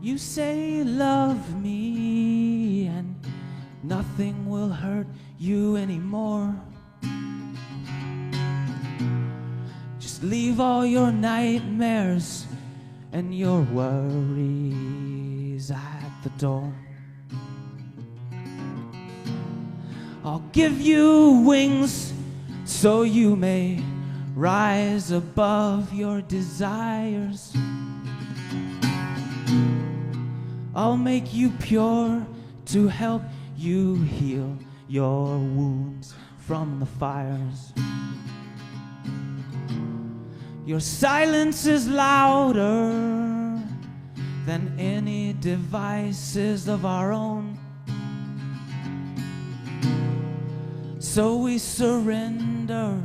You say love me and nothing will hurt you anymore. Just leave all your nightmares and your worries at the door. I'll give you wings so you may rise above your desires. I'll make you pure to help you heal your wounds from the fires. Your silence is louder than any devices of our own. So we surrender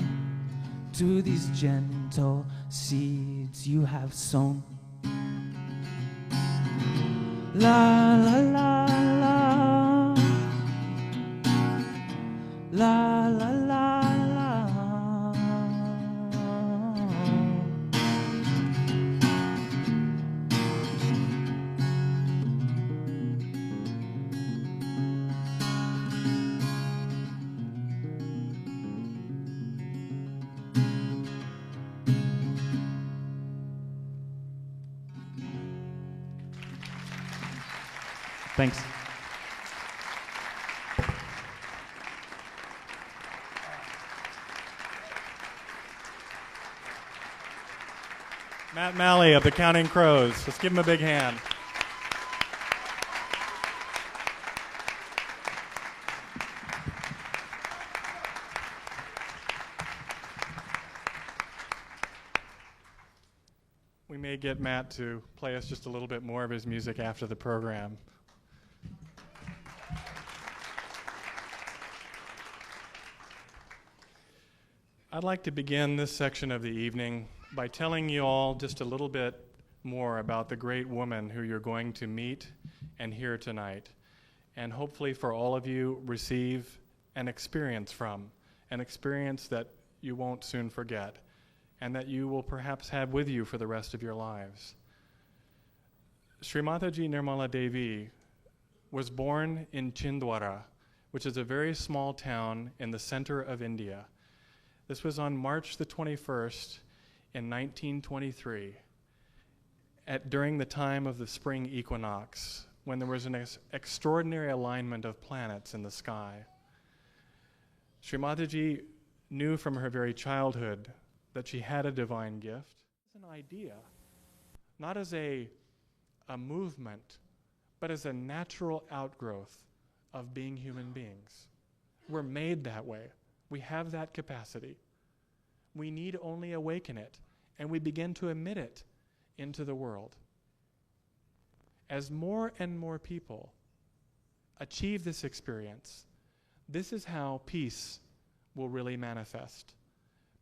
to these gentle seeds you have sown. La la la la, la la la la. Thanks. Matt Malley of the Counting Crows. Let's give him a big hand. We may get Matt to play us just a little bit more of his music after the program. I'd like to begin this section of the evening by telling you all just a little bit more about the great woman who you're going to meet and hear tonight, and hopefully for all of you receive an experience from, an experience that you won't soon forget, and that you will perhaps have with you for the rest of your lives. Shri Mataji Nirmala Devi was born in Chhindwara, which is a very small town in the center of India. This was on March the 21st in 1923, during the time of the spring equinox, when there was an extraordinary alignment of planets in the sky. Shri Mataji knew from her very childhood that she had a divine gift. It's an idea, not as a movement, but as a natural outgrowth of being human beings. We're made that way. We have that capacity. We need only awaken it, and we begin to emit it into the world. As more and more people achieve this experience, this is how peace will really manifest.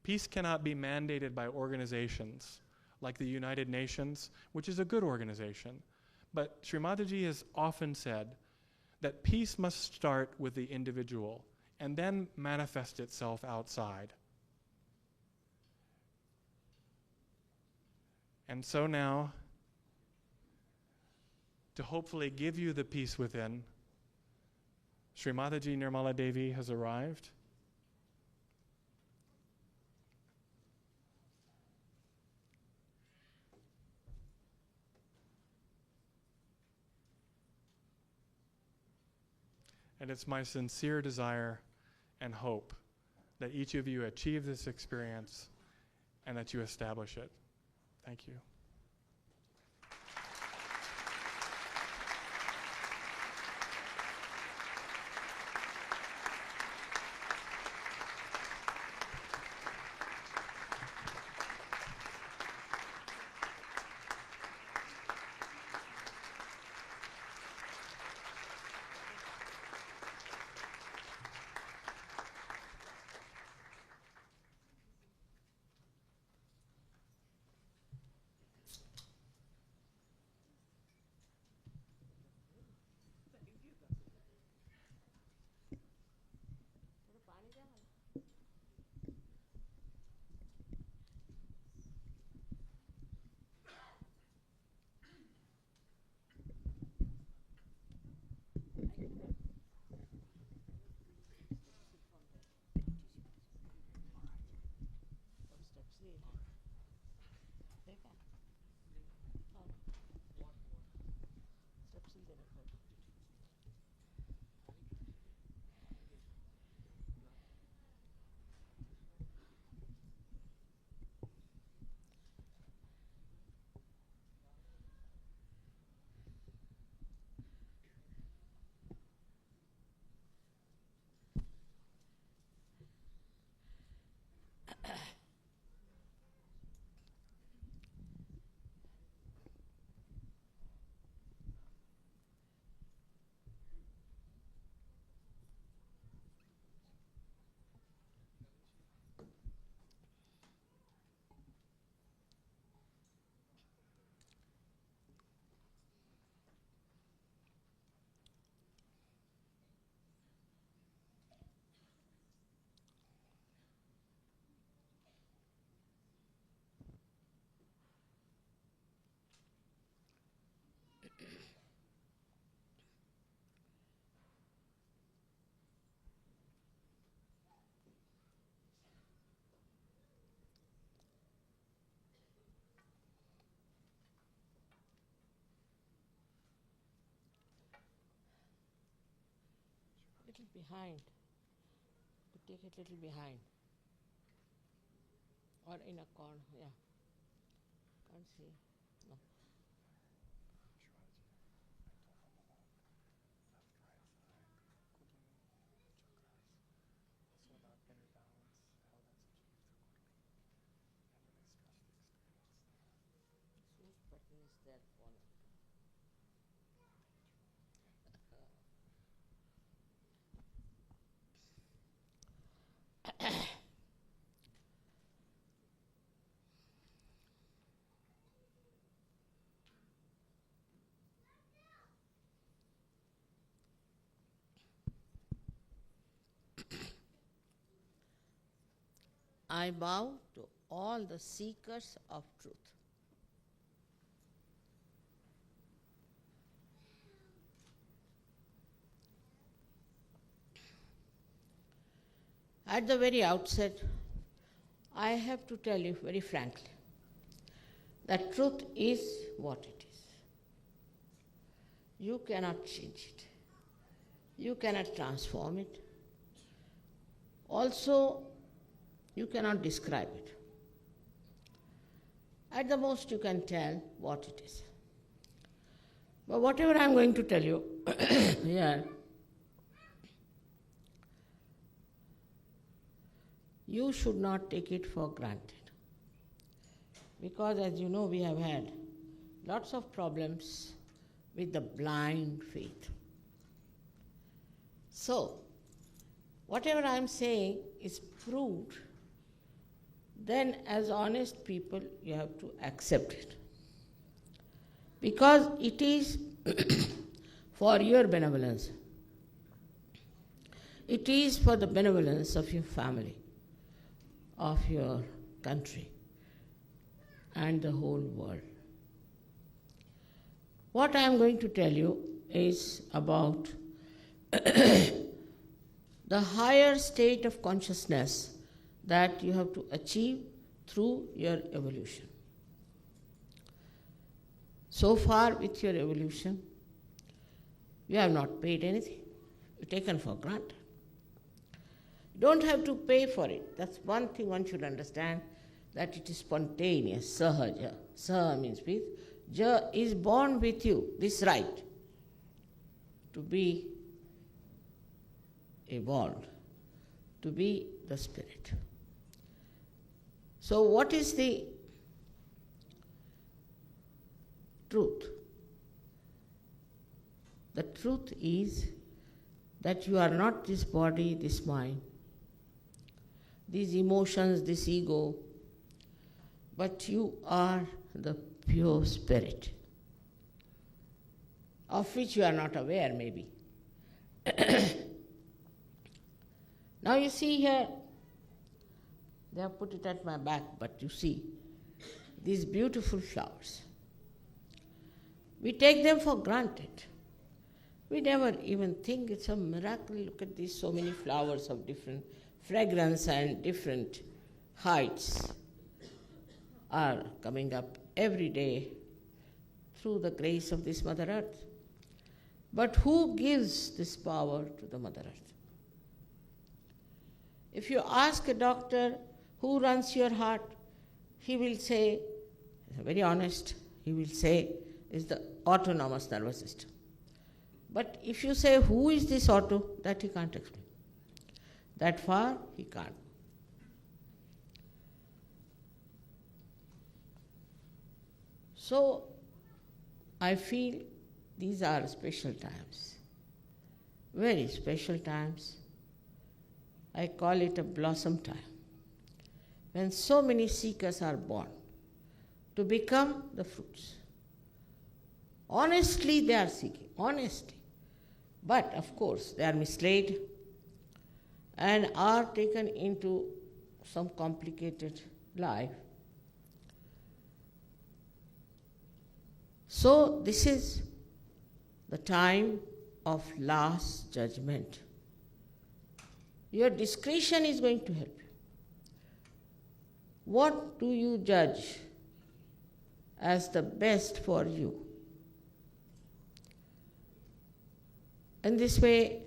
Peace cannot be mandated by organizations like the United Nations, which is a good organization. But Shri Mataji has often said that peace must start with the individual and then manifest itself outside. And so now, to hopefully give you the peace within, Shri Mataji Nirmala Devi has arrived. And it's my sincere desire and hope that each of you achieve this experience and that you establish it. Thank you. behind. To take it little behind. Or in a corner, yeah. Can't see. No. Which button is there for? I bow to all the seekers of truth. At the very outset, I have to tell you very frankly that truth is what it is. You cannot change it. You cannot transform it. Also, you cannot describe it. At the most, you can tell what it is. But whatever I am going to tell you here, you should not take it for granted. Because as you know, we have had lots of problems with the blind faith. So, whatever I am saying is proved, then as honest people, you have to accept it. Because it is for your benevolence. It is for the benevolence of your family, of your country, and the whole world. What I am going to tell you is about the higher state of consciousness that you have to achieve through your evolution. So far with your evolution, you have not paid anything. You've taken for granted. You don't have to pay for it. That's one thing one should understand, that it is spontaneous, sahaja. Saha means with, ja is born with you, this right to be evolved, to be the spirit. So what is the truth? The truth is that you are not this body, this mind, these emotions, this ego, but you are the pure spirit, of which you are not aware maybe. Now you see here, they have put it at my back, but you see these beautiful flowers. We take them for granted. We never even think it's a miracle. Look at these, so many flowers of different fragrance and different heights are coming up every day through the grace of this Mother Earth. But who gives this power to the Mother Earth? If you ask a doctor who runs your heart, he will say, very honest, he will say, is the autonomous nervous system. But if you say, who is this auto, that he can't explain. That far, he can't. So, I feel these are special times, very special times. I call it a blossom time, when so many seekers are born to become the fruits. Honestly, they are seeking, honestly. But, of course, they are misled and are taken into some complicated life. So, this is the time of last judgment. Your discretion is going to help you. What do you judge as the best for you? In this way,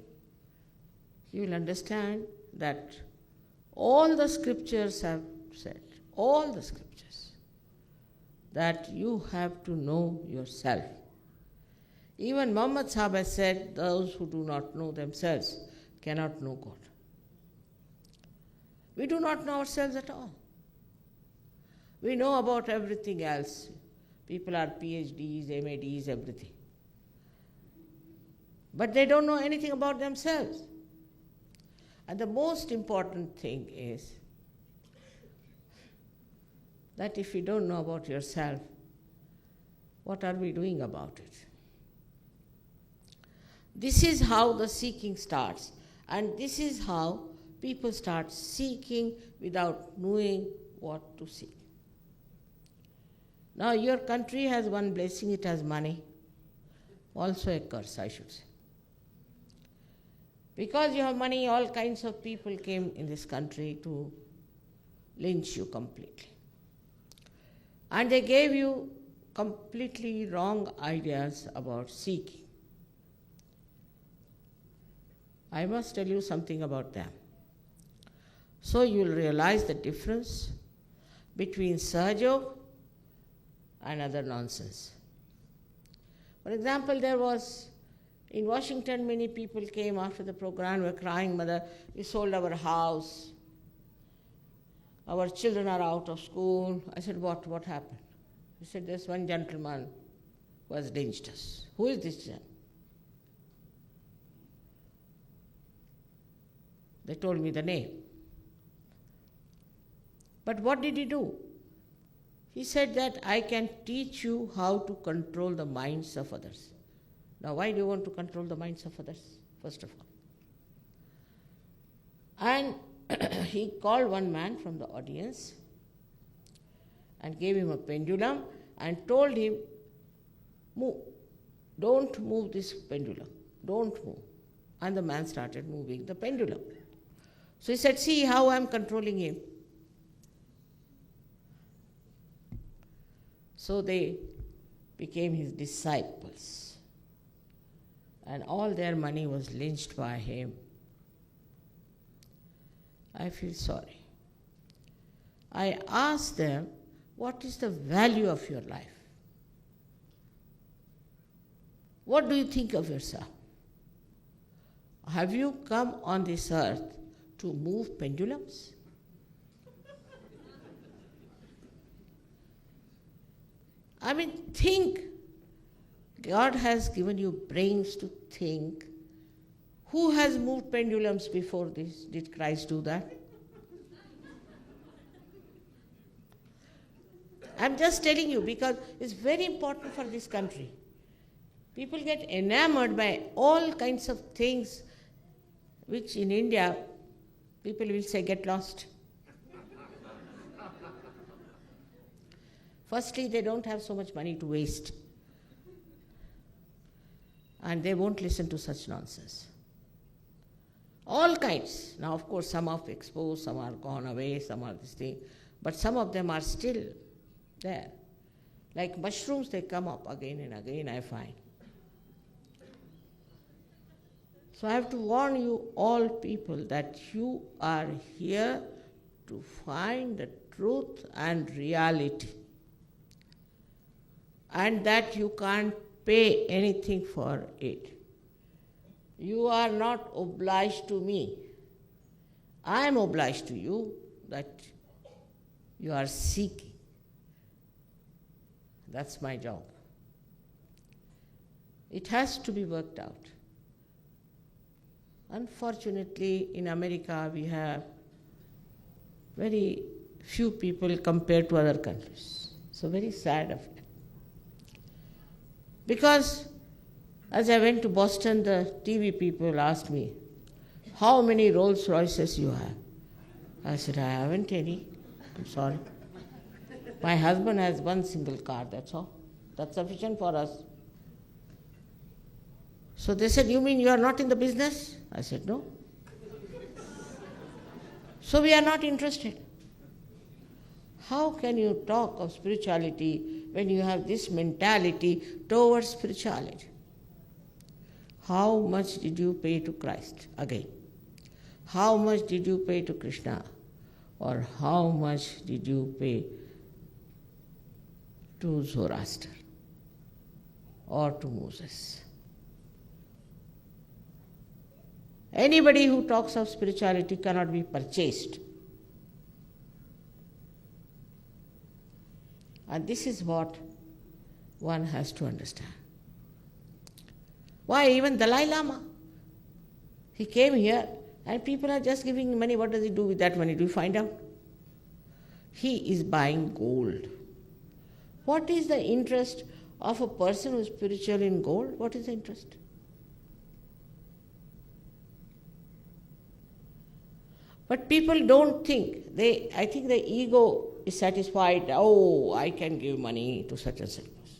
you will understand that all the scriptures have said, all the scriptures, that you have to know yourself. Even Muhammad Sahib has said, those who do not know themselves cannot know God. We do not know ourselves at all. We know about everything else. People are PhDs, MADs, everything. But they don't know anything about themselves. And the most important thing is that if you don't know about yourself, what are we doing about it? This is how the seeking starts. And this is how people start seeking without knowing what to seek. Now your country has one blessing, it has money. Also a curse, I should say. Because you have money, all kinds of people came in this country to lynch you completely. And they gave you completely wrong ideas about seeking. I must tell you something about them. So you will realize the difference between Sahaja Yoga and other nonsense. For example, there was, in Washington, many people came after the program, were crying, Mother, we sold our house, our children are out of school. I said, what happened? He said, there's one gentleman who has lynched us. Who is this gentleman? They told me the name. But what did he do? He said that I can teach you how to control the minds of others. Now, why do you want to control the minds of others, first of all? And he called one man from the audience and gave him a pendulum and told him, move. Don't move this pendulum. Don't move. And the man started moving the pendulum. So he said, see how I'm controlling him. So they became his disciples. And all their money was lynched by him. I feel sorry. I asked them, what is the value of your life? What do you think of yourself? Have you come on this earth to move pendulums? I mean, think. God has given you brains to think. Who has moved pendulums before this? Did Christ do that? I'm just telling you because it's very important for this country. People get enamored by all kinds of things which in India people will say get lost. Firstly, they don't have so much money to waste. And they won't listen to such nonsense. All kinds. Now, of course, some are exposed, some are gone away, some are this thing. But some of them are still there. Like mushrooms, they come up again and again, I find. So I have to warn you all people that you are here to find the truth and reality. And that you can't pay anything for it. You are not obliged to me. I am obliged to you that you are seeking. That's my job. It has to be worked out. Unfortunately, in America, we have very few people compared to other countries. So very sad of it. Because as I went to Boston, the TV people asked me, how many Rolls Royces you have? I said, I haven't any. I'm sorry. My husband has one single car, that's all. That's sufficient for us. So they said, you mean you are not in the business? I said, no. So we are not interested. How can you talk of spirituality when you have this mentality towards spirituality? How much did you pay to Christ? Again. how much did you pay to Krishna? Or how much did you pay to Zoroaster? Or to Moses? Anybody who talks of spirituality cannot be purchased. And this is what one has to understand. Why even Dalai Lama? He came here and people are just giving him money. What does he do with that money? Do you find out? He is buying gold. What is the interest of a person who is spiritual in gold? What is the interest? But people don't think. I think the ego is satisfied. Oh, I can give money to such and such person.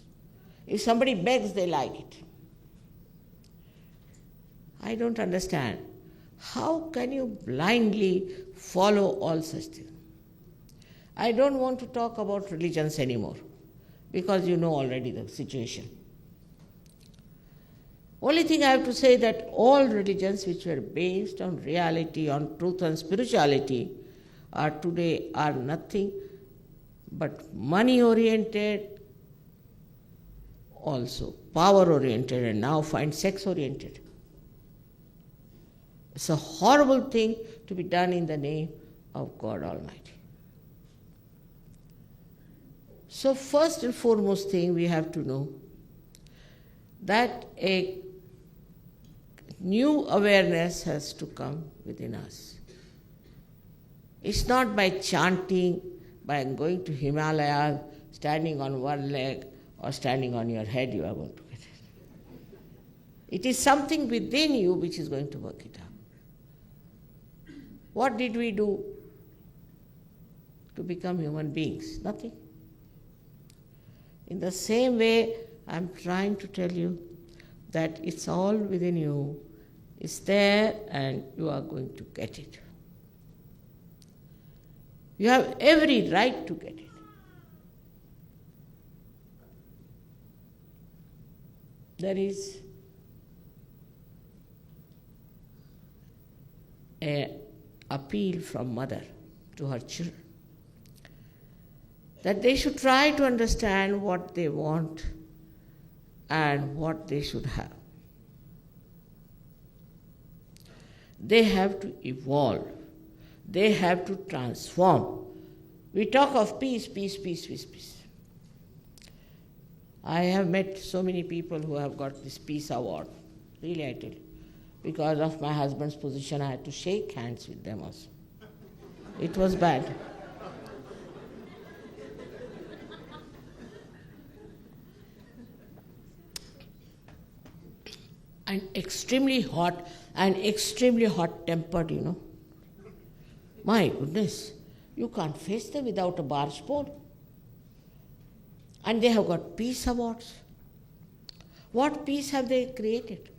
If somebody begs, they like it. I don't understand. How can you blindly follow all such things? I don't want to talk about religions anymore because you know already the situation. Only thing I have to say that all religions which were based on reality, on truth and spirituality are today are nothing but money oriented, also power oriented, and now find sex oriented. It's a horrible thing to be done in the name of God Almighty. So first and foremost thing we have to know that a new awareness has to come within us. It's not by chanting, by going to Himalaya, standing on one leg or standing on your head you are going to get it. It is something within you which is going to work it out. What did we do to become human beings? Nothing. In the same way, I'm trying to tell you that it's all within you, it's there and you are going to get it. You have every right to get it. There is an appeal from mother to her children that they should try to understand what they want and what they should have. They have to evolve. They have to transform. We talk of peace, peace, peace, peace, peace. I have met so many people who have got this peace award. Really, I tell you. Because of my husband's position, I had to shake hands with them also. It was bad. And extremely hot and extremely hot-tempered, you know. My goodness, you can't face them without a barge pole. And they have got peace awards. What peace have they created?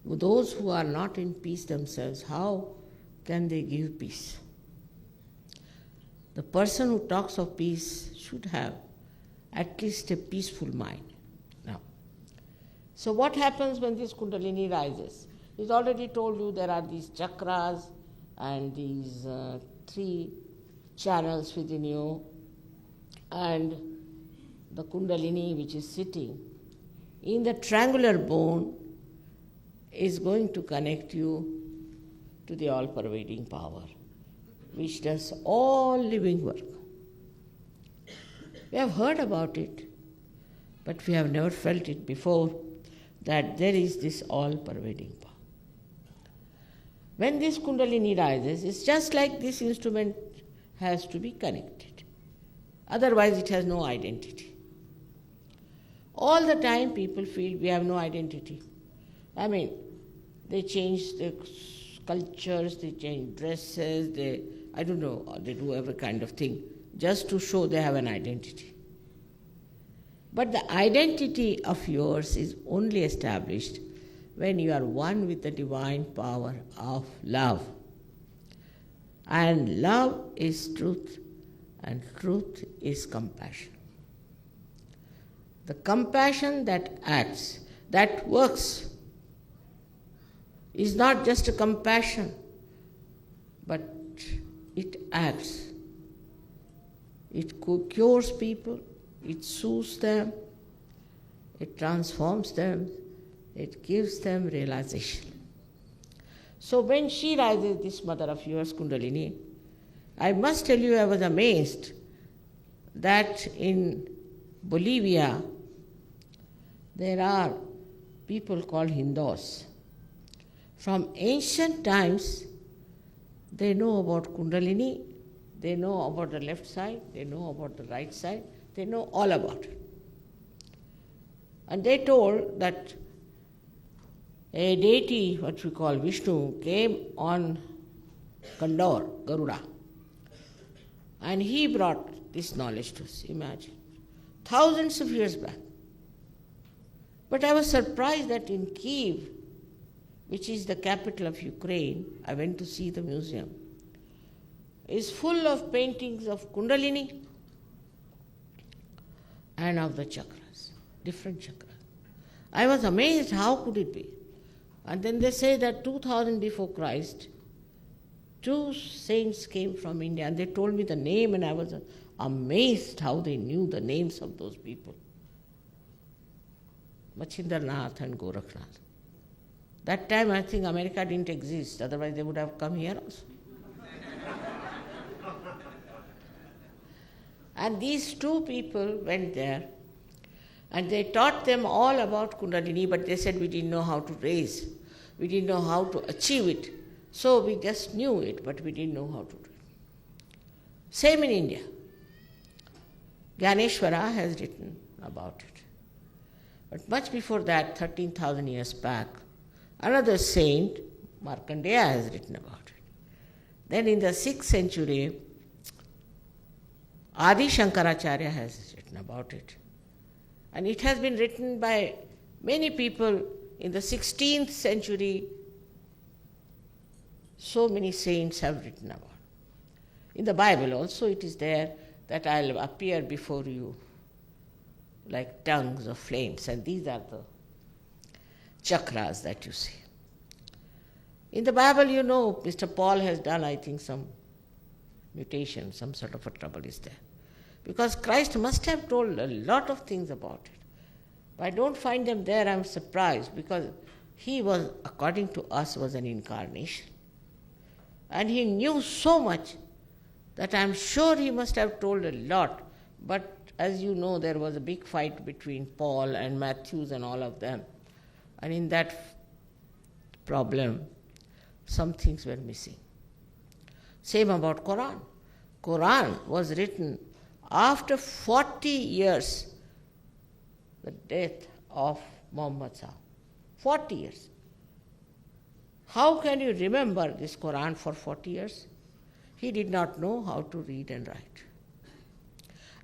Those who are not in peace themselves, how can they give peace? The person who talks of peace should have at least a peaceful mind. Now, so what happens when this Kundalini rises? He's already told you there are these chakras and these 3 channels within you, and the Kundalini which is sitting in the triangular bone is going to connect you to the all-pervading power, which does all living work. We have heard about it, but we have never felt it before, that there is this all-pervading power. When this Kundalini rises, it's just like this instrument has to be connected. Otherwise, it has no identity. All the time, people feel we have no identity. I mean, they change their sculptures, they change dresses, they do every kind of thing just to show they have an identity. But the identity of yours is only established when you are one with the divine power of love. And love is truth, and truth is compassion. The compassion that acts, that works, is not just a compassion, but it acts. It cures people, it soothes them, it transforms them, it gives them realization. So when she rises, this mother of yours, Kundalini, I must tell you I was amazed that in Bolivia there are people called Hindus. From ancient times, they know about Kundalini, they know about the left side, they know about the right side, they know all about it. And they told that a deity, what we call Vishnu, came on Condor, Garuda, and he brought this knowledge to us, imagine, thousands of years back. But I was surprised that in Kyiv, which is the capital of Ukraine, I went to see the museum, is full of paintings of Kundalini and of the chakras, different chakras. I was amazed, how could it be? And then they say that 2000 before Christ, 2 saints came from India and they told me the name, and I was amazed how they knew the names of those people. Machindranath and Gorakhnath. That time I think America didn't exist, otherwise they would have come here also. And these 2 people went there and they taught them all about Kundalini, but they said we didn't know how to raise, we didn't know how to achieve it. So we just knew it, but we didn't know how to do it. Same in India. Gyaneshwara has written about it. But much before that, 13,000 years back, another saint, Markandeya, has written about it. Then in the 6th century, Adi Shankaracharya has written about it. And it has been written by many people in the 16th century. So many saints have written about it. In the Bible also it is there that I'll appear before you like tongues of flames, and these are the chakras that you see. In the Bible, you know, Mr. Paul has done, I think, some mutation, some sort of a trouble is there. Because Christ must have told a lot of things about it. But I don't find them there, I'm surprised, because he was, according to us, was an incarnation. And he knew so much that I'm sure he must have told a lot. But as you know, there was a big fight between Paul and Matthews and all of them. And in that problem, some things were missing. Same about Quran. Quran was written after 40 years, the death of Muhammad Sahib. 40 years. How can you remember this Quran for 40 years? He did not know how to read and write.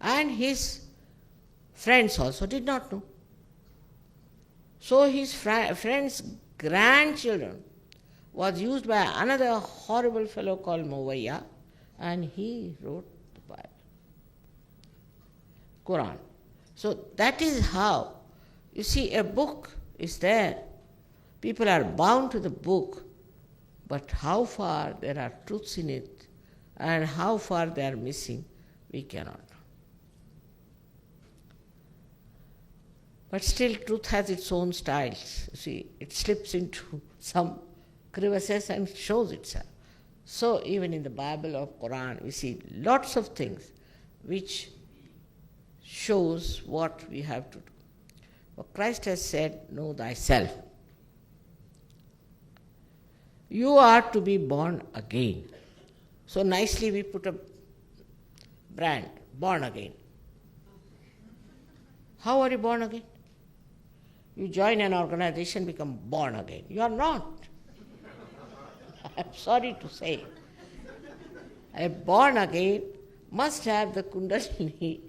And his friends also did not know. So his friend's grandchildren was used by another horrible fellow called Mawaiya, and he wrote the Bible, Quran. So that is how, you see, a book is there. People are bound to the book, but how far there are truths in it and how far they are missing, we cannot know. But still, truth has its own styles. You see, it slips into some crevices and shows itself. So even in the Bible or Quran, we see lots of things which shows what we have to do. But Christ has said, know thyself. You are to be born again. So nicely we put a brand, born again. How are you born again? You join an organization, become born again. You are not. I'm sorry to say. A born again must have the Kundalini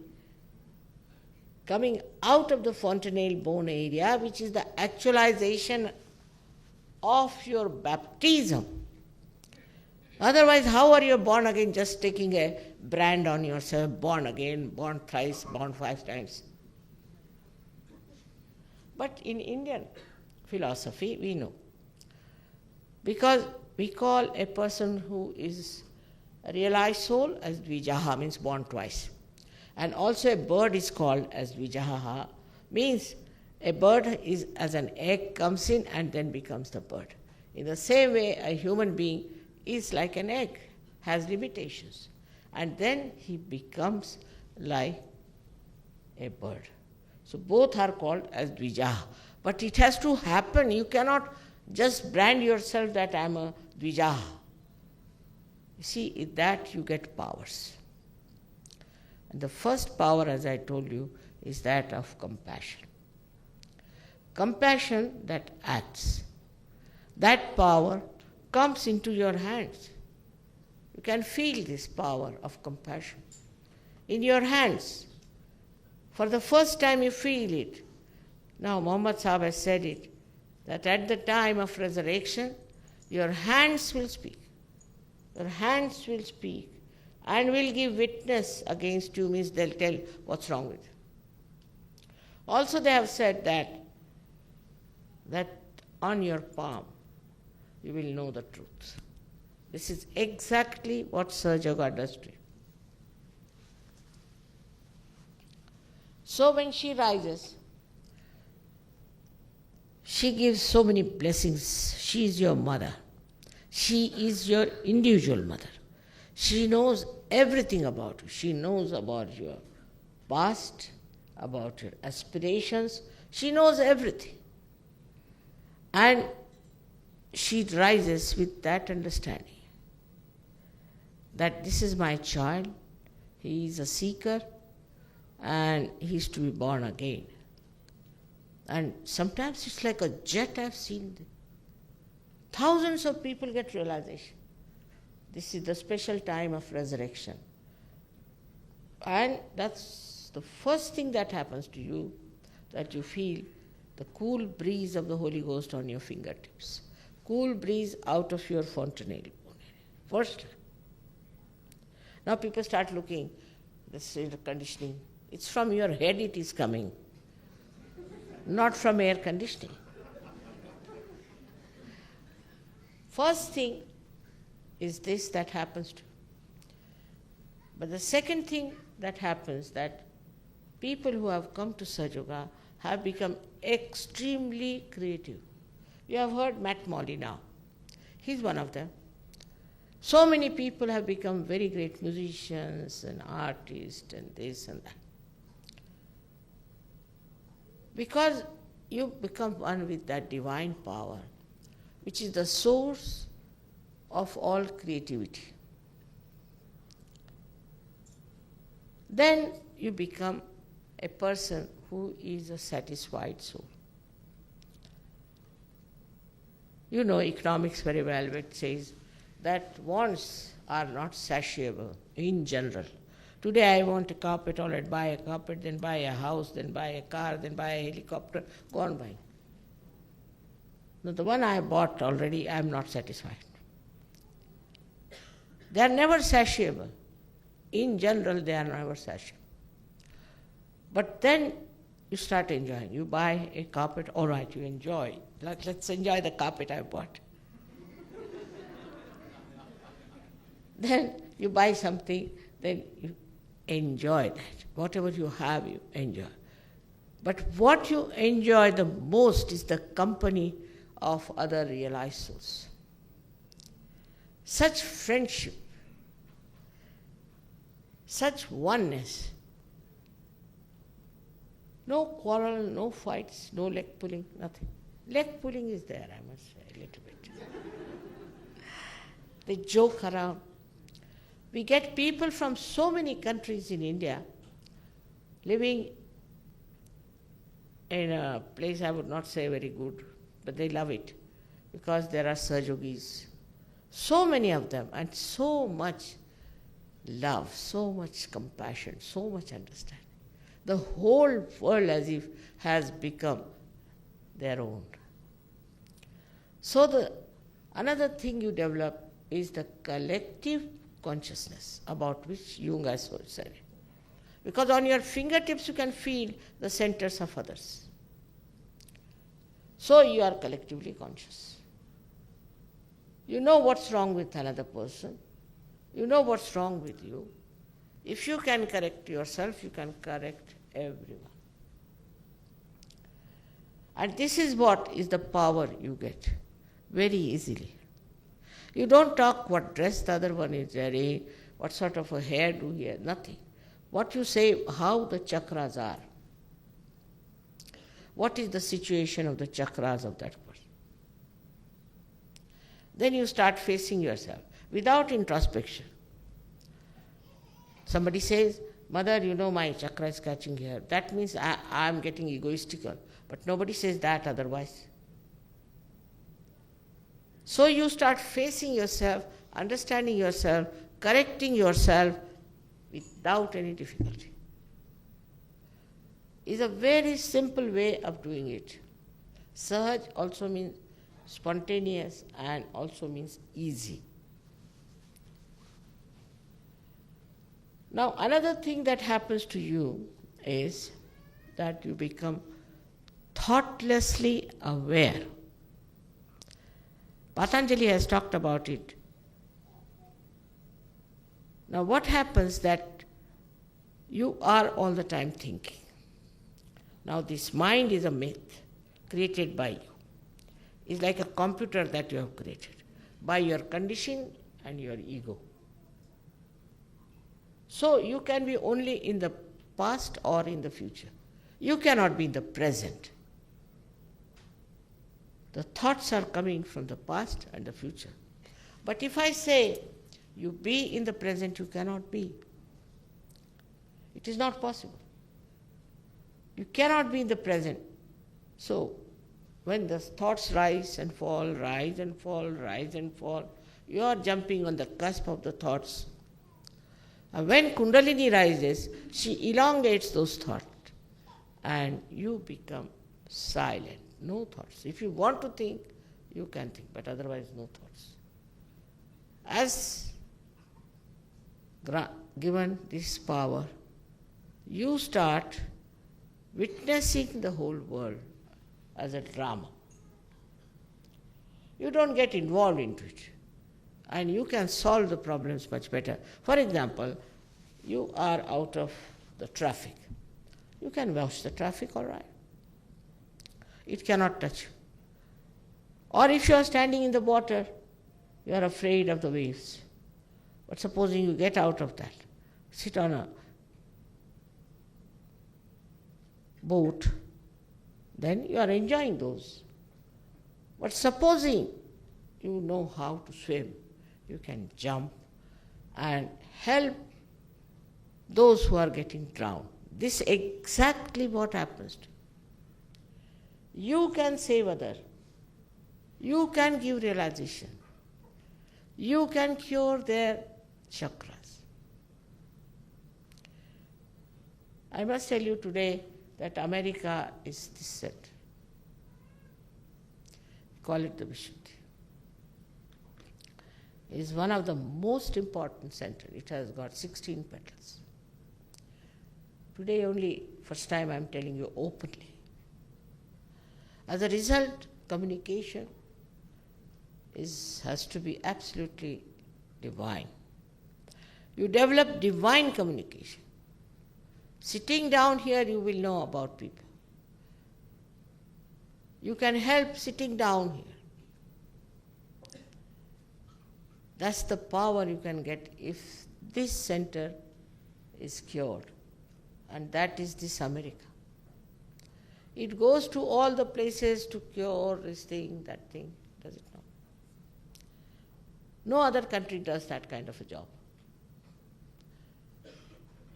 coming out of the fontanelle bone area, which is the actualization of your baptism. Otherwise, how are you born again? Just taking a brand on yourself, born again, born thrice, born 5 times. But in Indian philosophy, we know Because we call a person who is a realized soul as Dvijaha, means born twice. And also a bird is called as Dvijaha, means a bird is as an egg comes in and then becomes the bird. In the same way, a human being is like an egg, has limitations. And then he becomes like a bird. So both are called as Dvijaha. But it has to happen. You cannot just brand yourself that I am a Dvijaha. You see, in that you get powers. And the first power, as I told you, is that of compassion. Compassion that acts. That power comes into your hands. You can feel this power of compassion in your hands. For the first time you feel it. Now Muhammad Sahib has said it, that at the time of resurrection, your hands will speak. Your hands will speak and will give witness against you, means they'll tell what's wrong with you. Also they have said that on your palm you will know the truth. This is exactly what Sahaja Yoga does to you. So when she rises, she gives so many blessings. She is your mother. She is your individual mother. She knows everything about you. She knows about your past, about your aspirations. She knows everything. And she rises with that understanding that this is my child, he is a seeker, and he is to be born again. And sometimes it's like a jet. I've seen thousands of people get realization. This is the special time of resurrection. And that's the first thing that happens to you, that you feel the cool breeze of the Holy Ghost on your fingertips. Cool breeze out of your fontanelle. First time. Now people start looking, this air conditioning. It's from your head it is coming, not from air conditioning. First thing is this that happens to you. But the second thing that happens, that people who have come to Sahaja Yoga have become extremely creative. You have heard Matt Molly now. He's one of them. So many people have become very great musicians and artists and this and that. Because you become one with that divine power, which is the source of all creativity. Then you become a person who is a satisfied soul. You know economics very well, which says that wants are not satiable in general. Today I want a carpet, all right, buy a carpet, then buy a house, then buy a car, then buy a helicopter, go on buying. Now the one I bought already, I am not satisfied. They are never satiable. In general, they are never satiable. But then you start enjoying. You buy a carpet, all right, you enjoy. Like, let's enjoy the carpet I bought. Then you buy something, then you enjoy that. Whatever you have, you enjoy. But what you enjoy the most is the company of other realized souls. Such friendship, such oneness. No quarrel, no fights, no leg pulling, nothing. Leg pulling is there, I must say, a little bit. They joke around. We get people from so many countries in India living in a place I would not say very good, but they love it because there are Sahaja Yogis. So many of them, and so much love, so much compassion, so much understanding. The whole world as if has become their own. So another thing you develop is the collective consciousness about which Jung has said. Because on your fingertips you can feel the centers of others. So you are collectively conscious. You know what's wrong with another person. You know what's wrong with you. If you can correct yourself, you can correct everyone. And this is what is the power you get very easily. You don't talk what dress the other one is wearing, what sort of a hairdo he has, nothing. What you say, how the chakras are. What is the situation of the chakras of that person? Then you start facing yourself without introspection. Somebody says, Mother, you know my chakra is catching here. That means I am getting egoistical. But nobody says that otherwise. So you start facing yourself, understanding yourself, correcting yourself without any difficulty. It's a very simple way of doing it. Sahaj also means spontaneous and also means easy. Now another thing that happens to you is that you become thoughtlessly aware. Patanjali has talked about it. Now what happens that you are all the time thinking. Now this mind is a myth created by you. It's like a computer that you have created by your condition and your ego. So you can be only in the past or in the future. You cannot be in the present. The thoughts are coming from the past and the future. But if I say you be in the present, you cannot be. It is not possible. You cannot be in the present. So when the thoughts rise and fall, rise and fall, rise and fall, you are jumping on the cusp of the thoughts. And when Kundalini rises, she elongates those thoughts and you become silent. No thoughts. If you want to think, you can think, but otherwise no thoughts. As given this power, you start witnessing the whole world as a drama. You don't get involved into it. And you can solve the problems much better. For example, you are out of the traffic. You can watch the traffic, all right. It cannot touch you. Or if you are standing in the water, you are afraid of the waves. But supposing you get out of that, sit on a boat, then you are enjoying those. But supposing you know how to swim, you can jump and help those who are getting drowned. This is exactly what happens to you. You can save others. You can give realization. You can cure their chakras. I must tell you today that America is this set. Call it the Vishuddhi. It is one of the most important centers. It has got 16 petals. Today only, first time I am telling you openly. As a result, communication has to be absolutely divine. You develop divine communication. Sitting down here, you will know about people. You can help sitting down here. That's the power you can get if this center is cured. And that is this America. It goes to all the places to cure this thing, that thing, does it not? No other country does that kind of a job.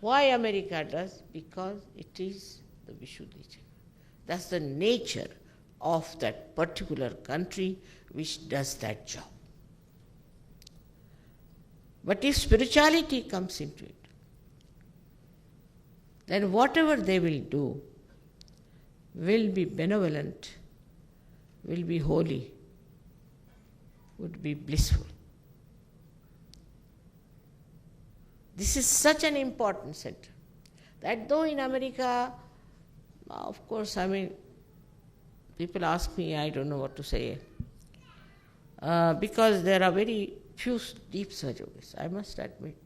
Why America does? Because it is the Vishuddhi. That's the nature of that particular country which does that job. But if spirituality comes into it, then whatever they will do will be benevolent, will be holy, would be blissful. This is such an important center that though in America, of course, people ask me, I don't know what to say. because there are very few deep Sahaja Yogis, I must admit.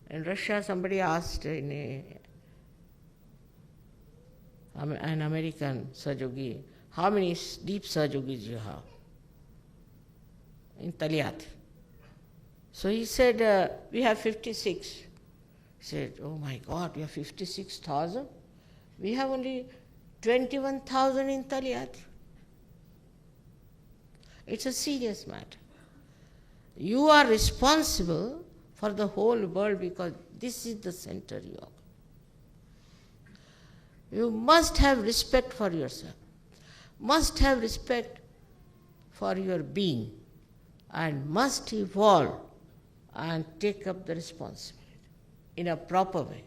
In Russia, somebody asked an American Sahaja Yogi, how many deep Sahaja Yogis you have in Talyat? So he said, we have 56. He said, oh my God, we have 56,000? We have only 21,000 in Talyat. It's a serious matter. You are responsible for the whole world because this is the center yoga. You must have respect for yourself, must have respect for your being, and must evolve and take up the responsibility in a proper way,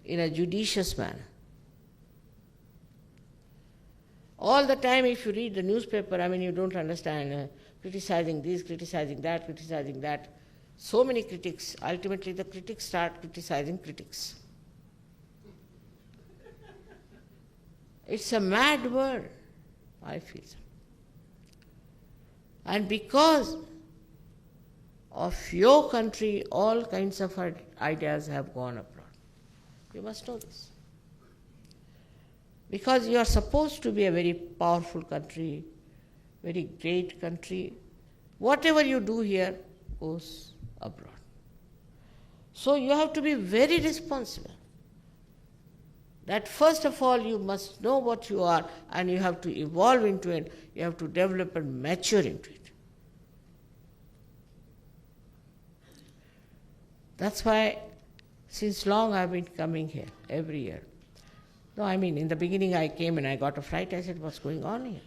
in a judicious manner. All the time if you read the newspaper, you don't understand, criticizing this, criticizing that. So many critics. Ultimately the critics start criticizing critics. It's a mad world, I feel. And because of your country, all kinds of ideas have gone abroad. You must know this. Because you are supposed to be a very powerful country, very great country. Whatever you do here goes abroad. So you have to be very responsible. That first of all you must know what you are and you have to evolve into it. You have to develop and mature into it. That's why since long I've been coming here every year. No, in the beginning I came and I got a fright. I said, what's going on here?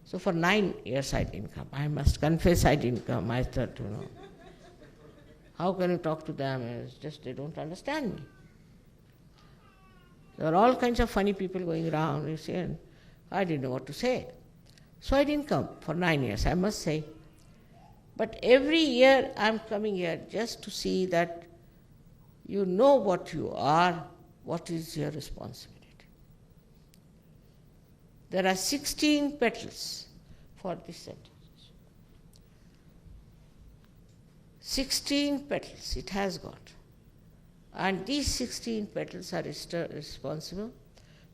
So for 9 years I didn't come. I must confess I didn't come. I thought, how can you talk to them? It's just they don't understand me. There are all kinds of funny people going around, you see, and I didn't know what to say. So I didn't come for 9 years, I must say. But every year I'm coming here just to see that you know what you are, what is your responsibility. There are 16 petals for this sentence. 16 petals it has got. And these 16 petals are responsible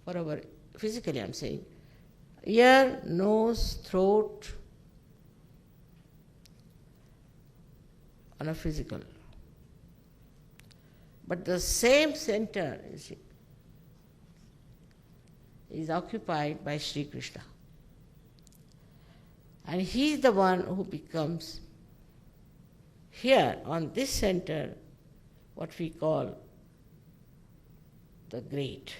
for our, physically I'm saying, ear, nose, throat, on a physical. But the same center, you see, is occupied by Sri Krishna. And he is the one who becomes here on this center what we call the great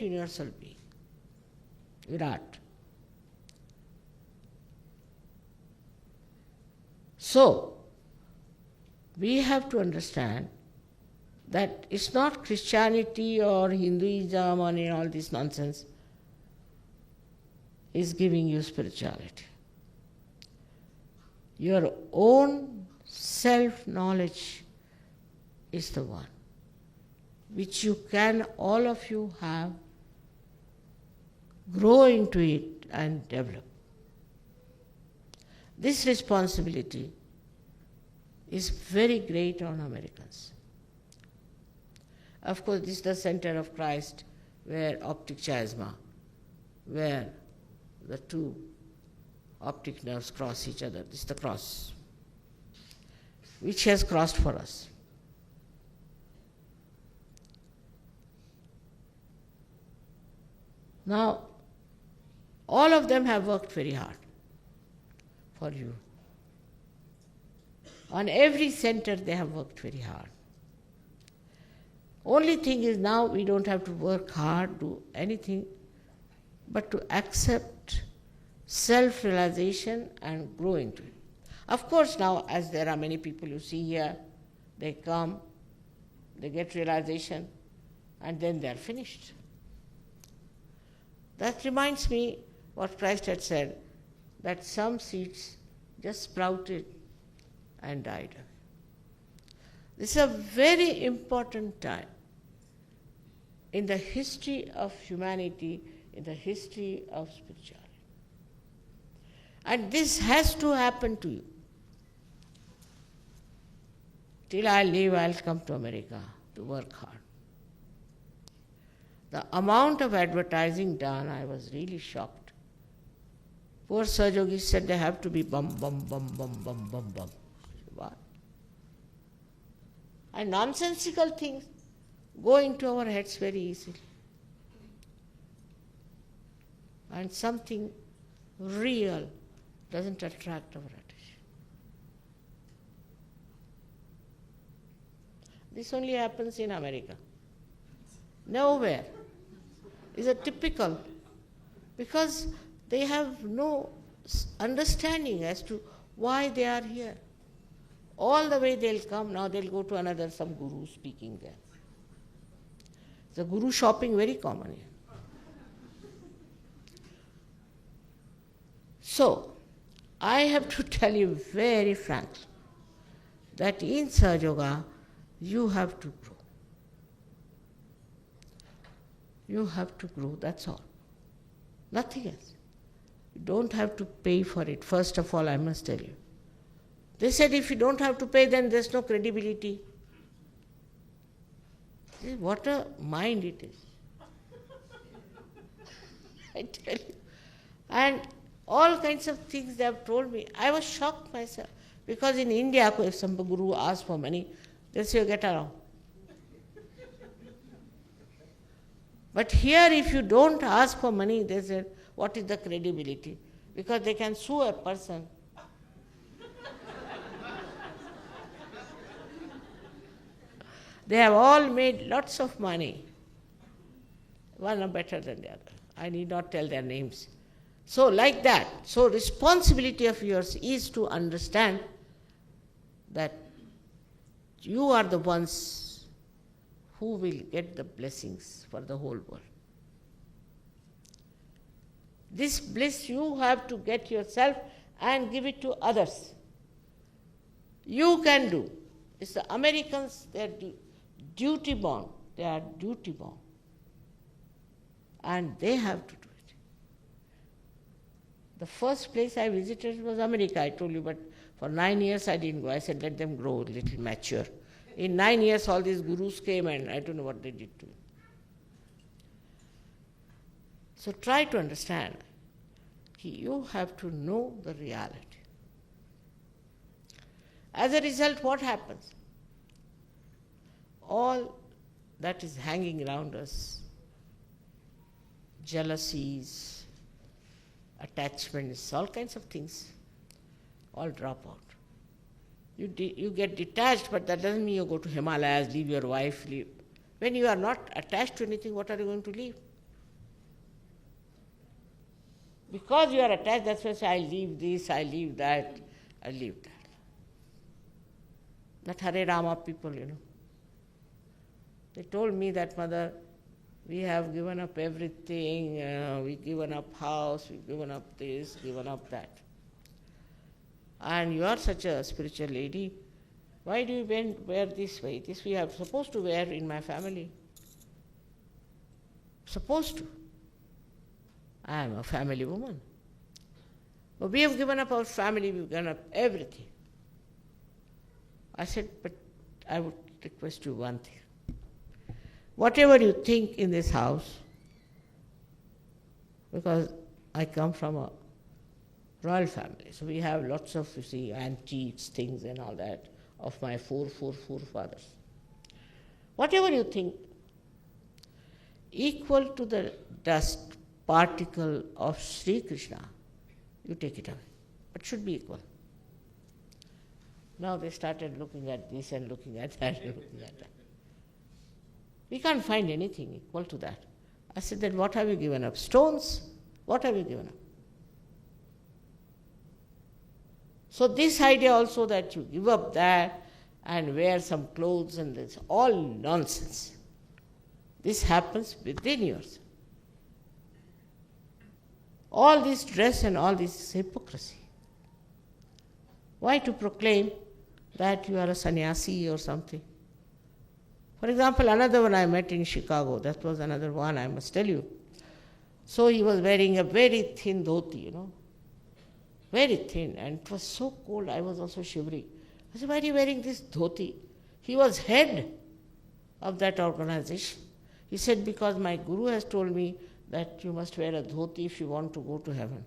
universal being, Virat. So, we have to understand that it's not Christianity or Hinduism or all this nonsense is giving you spirituality. Your own self-knowledge is the one which you can, all of you have, grow into it and develop. This responsibility is very great on Americans. Of course, this is the center of Christ, where optic chiasma, where the two optic nerves cross each other. This is the cross, which has crossed for us. Now, all of them have worked very hard for you. On every center they have worked very hard. Only thing is now we don't have to work hard, do anything, but to accept self-realization and grow into it. Of course now, as there are many people you see here, they come, they get realization, and then they are finished. That reminds me what Christ had said, that some seeds just sprouted and died. This is a very important time in the history of humanity, in the history of spirituality. And this has to happen to you. Till I live, I'll come to America to work hard. The amount of advertising done, I was really shocked. Poor Sahaja said they have to be bum, bum, bum, bum, bum, bum, bum. What? And nonsensical things go into our heads very easily. And something real doesn't attract our attention. This only happens in America. Nowhere. It's a typical, because they have no understanding as to why they are here. All the way they'll come, now they'll go to some guru speaking there. The guru shopping very common here. So, I have to tell you very frankly that in Sahaja Yoga, you have to grow. You have to grow, that's all. Nothing else. You don't have to pay for it. First of all, I must tell you. They said if you don't have to pay, then there's no credibility. What a mind it is. I tell you. And all kinds of things they have told me. I was shocked myself. Because in India, if some guru asks for money, they'll say, get around. But here, if you don't ask for money, they say, what is the credibility? Because they can sue a person. They have all made lots of money. One are better than the other. I need not tell their names. So like that. So responsibility of yours is to understand that you are the ones who will get the blessings for the whole world. This bliss you have to get yourself and give it to others. You can do. It's the Americans, they are duty bound. They are duty bound. And they have to do it. The first place I visited was America, I told you, but for 9 years I didn't go. I said, let them grow a little mature. In 9 years, all these gurus came and I don't know what they did to me. So try to understand. You have to know the reality. As a result, what happens? All that is hanging around us, jealousies, attachments, all kinds of things, all drop out. You get detached, but that doesn't mean you go to Himalayas, leave your wife, leave. When you are not attached to anything, what are you going to leave? Because you are attached, that's why I say, I leave this, I leave that, I leave that. That Hare Rama people, They told me that, Mother, we have given up everything, we've given up house, we've given up this, given up that. And you are such a spiritual lady, why do you wear this way? This we are supposed to wear in my family. Supposed to. I am a family woman. But we have given up our family, we've given up everything. I said, but I would request you one thing. Whatever you think in this house, because I come from a royal family, so we have lots of, antiques, things and all that of my forefathers. Whatever you think, equal to the dust particle of Sri Krishna, you take it away. But should be equal. Now they started looking at this and looking at that and looking at that. We can't find anything equal to that. I said, then what have you given up? Stones? What have you given up? So this idea also that you give up that and wear some clothes and this, all nonsense. This happens within yourself. All this dress and all this is hypocrisy. Why to proclaim that you are a sannyasi or something? For example, another one I met in Chicago, that was another one I must tell you. So he was wearing a very thin dhoti, very thin, and it was so cold, I was also shivering. I said, why are you wearing this dhoti? He was head of that organization. He said, because my guru has told me that you must wear a dhoti if you want to go to heaven.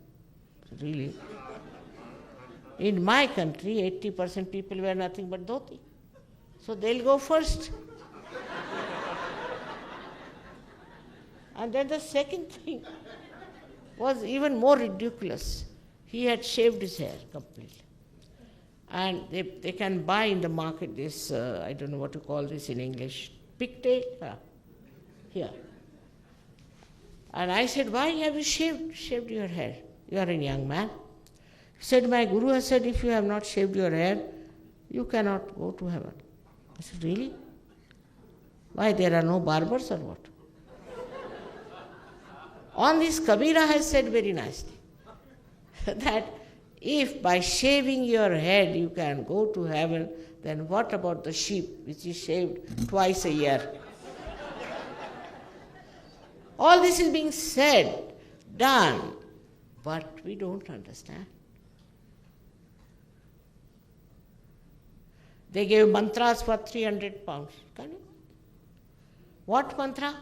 Really? In my country, 80% people wear nothing but dhoti. So they'll go first. And then the second thing was even more ridiculous. He had shaved his hair completely. And they can buy in the market this, I don't know what to call this in English, pigtail? Here. And I said, why have you shaved your hair? You are a young man. He said, my guru has said, if you have not shaved your hair, you cannot go to heaven. I said, really? Why, there are no barbers or what? On this, Kabira has said very nicely that if by shaving your head you can go to heaven, then what about the sheep which is shaved twice a year? All this is being said, done, but we don't understand. They gave mantras for 300 pounds. Can you? What mantra?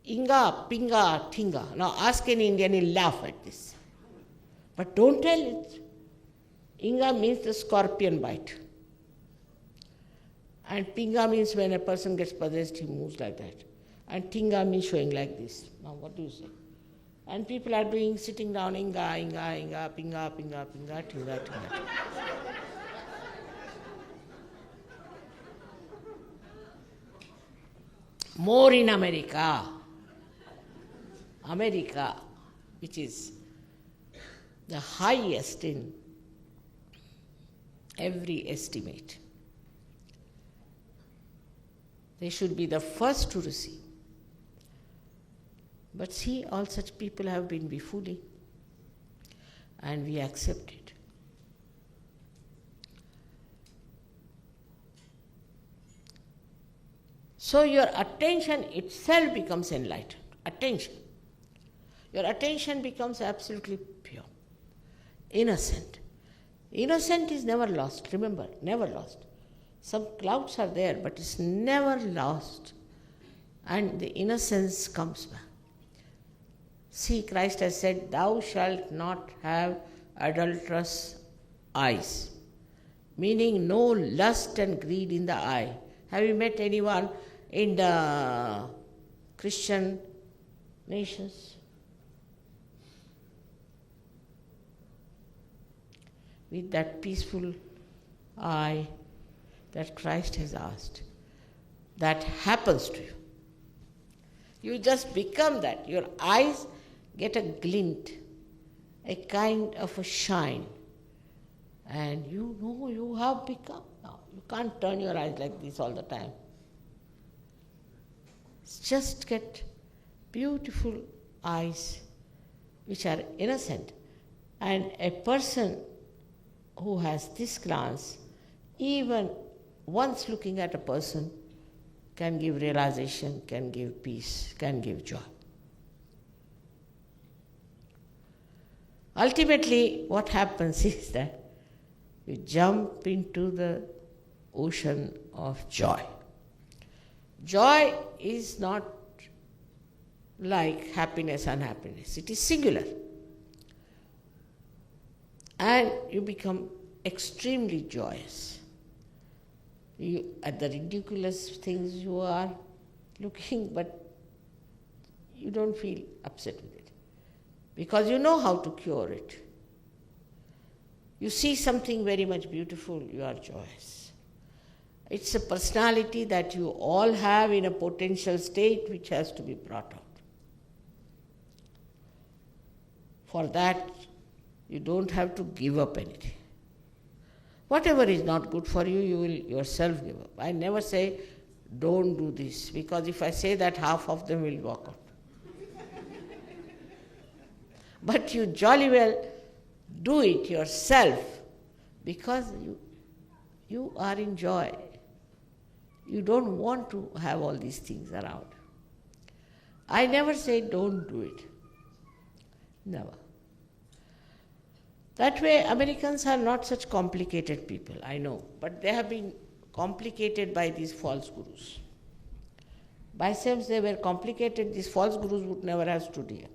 Inga, pinga, tinga. Now ask an Indian, he'll laugh at this. But don't tell it. Inga means the scorpion bite. And pinga means when a person gets possessed, he moves like that. And tinga means showing like this. Now what do you say? And people are doing, sitting down, inga, inga, inga, pinga, pinga, pinga, tinga, tinga. More in America. America, which is the highest in every estimate. They should be the first to receive. But see, all such people have been befooling, and we accept it. So your attention itself becomes enlightened. Attention. Your attention becomes absolutely pure, innocent. Innocent is never lost, remember, never lost. Some clouds are there, but it's never lost. And the innocence comes back. See, Christ has said, thou shalt not have adulterous eyes, meaning no lust and greed in the eye. Have you met anyone in the Christian nations? With that peaceful eye that Christ has asked. That happens to you. You just become that. Your eyes get a glint, a kind of a shine. And you know you have become now. You can't turn your eyes like this all the time. Just get beautiful eyes which are innocent. And a person who has this glance, even once looking at a person, can give realization, can give peace, can give joy. Ultimately, what happens is that you jump into the ocean of joy. Joy is not like happiness, unhappiness. It is singular. And you become extremely joyous. At the ridiculous things you are looking, but you don't feel upset with it. Because you know how to cure it. You see something very much beautiful, you are joyous. It's a personality that you all have in a potential state which has to be brought out. For that, you don't have to give up anything. Whatever is not good for you, you will yourself give up. I never say, don't do this, because if I say that, half of them will walk out. But you jolly well do it yourself, because you are in joy. You don't want to have all these things around. I never say don't do it. Never. That way, Americans are not such complicated people, I know, but they have been complicated by these false gurus. By since they were complicated, these false gurus would never have stood here.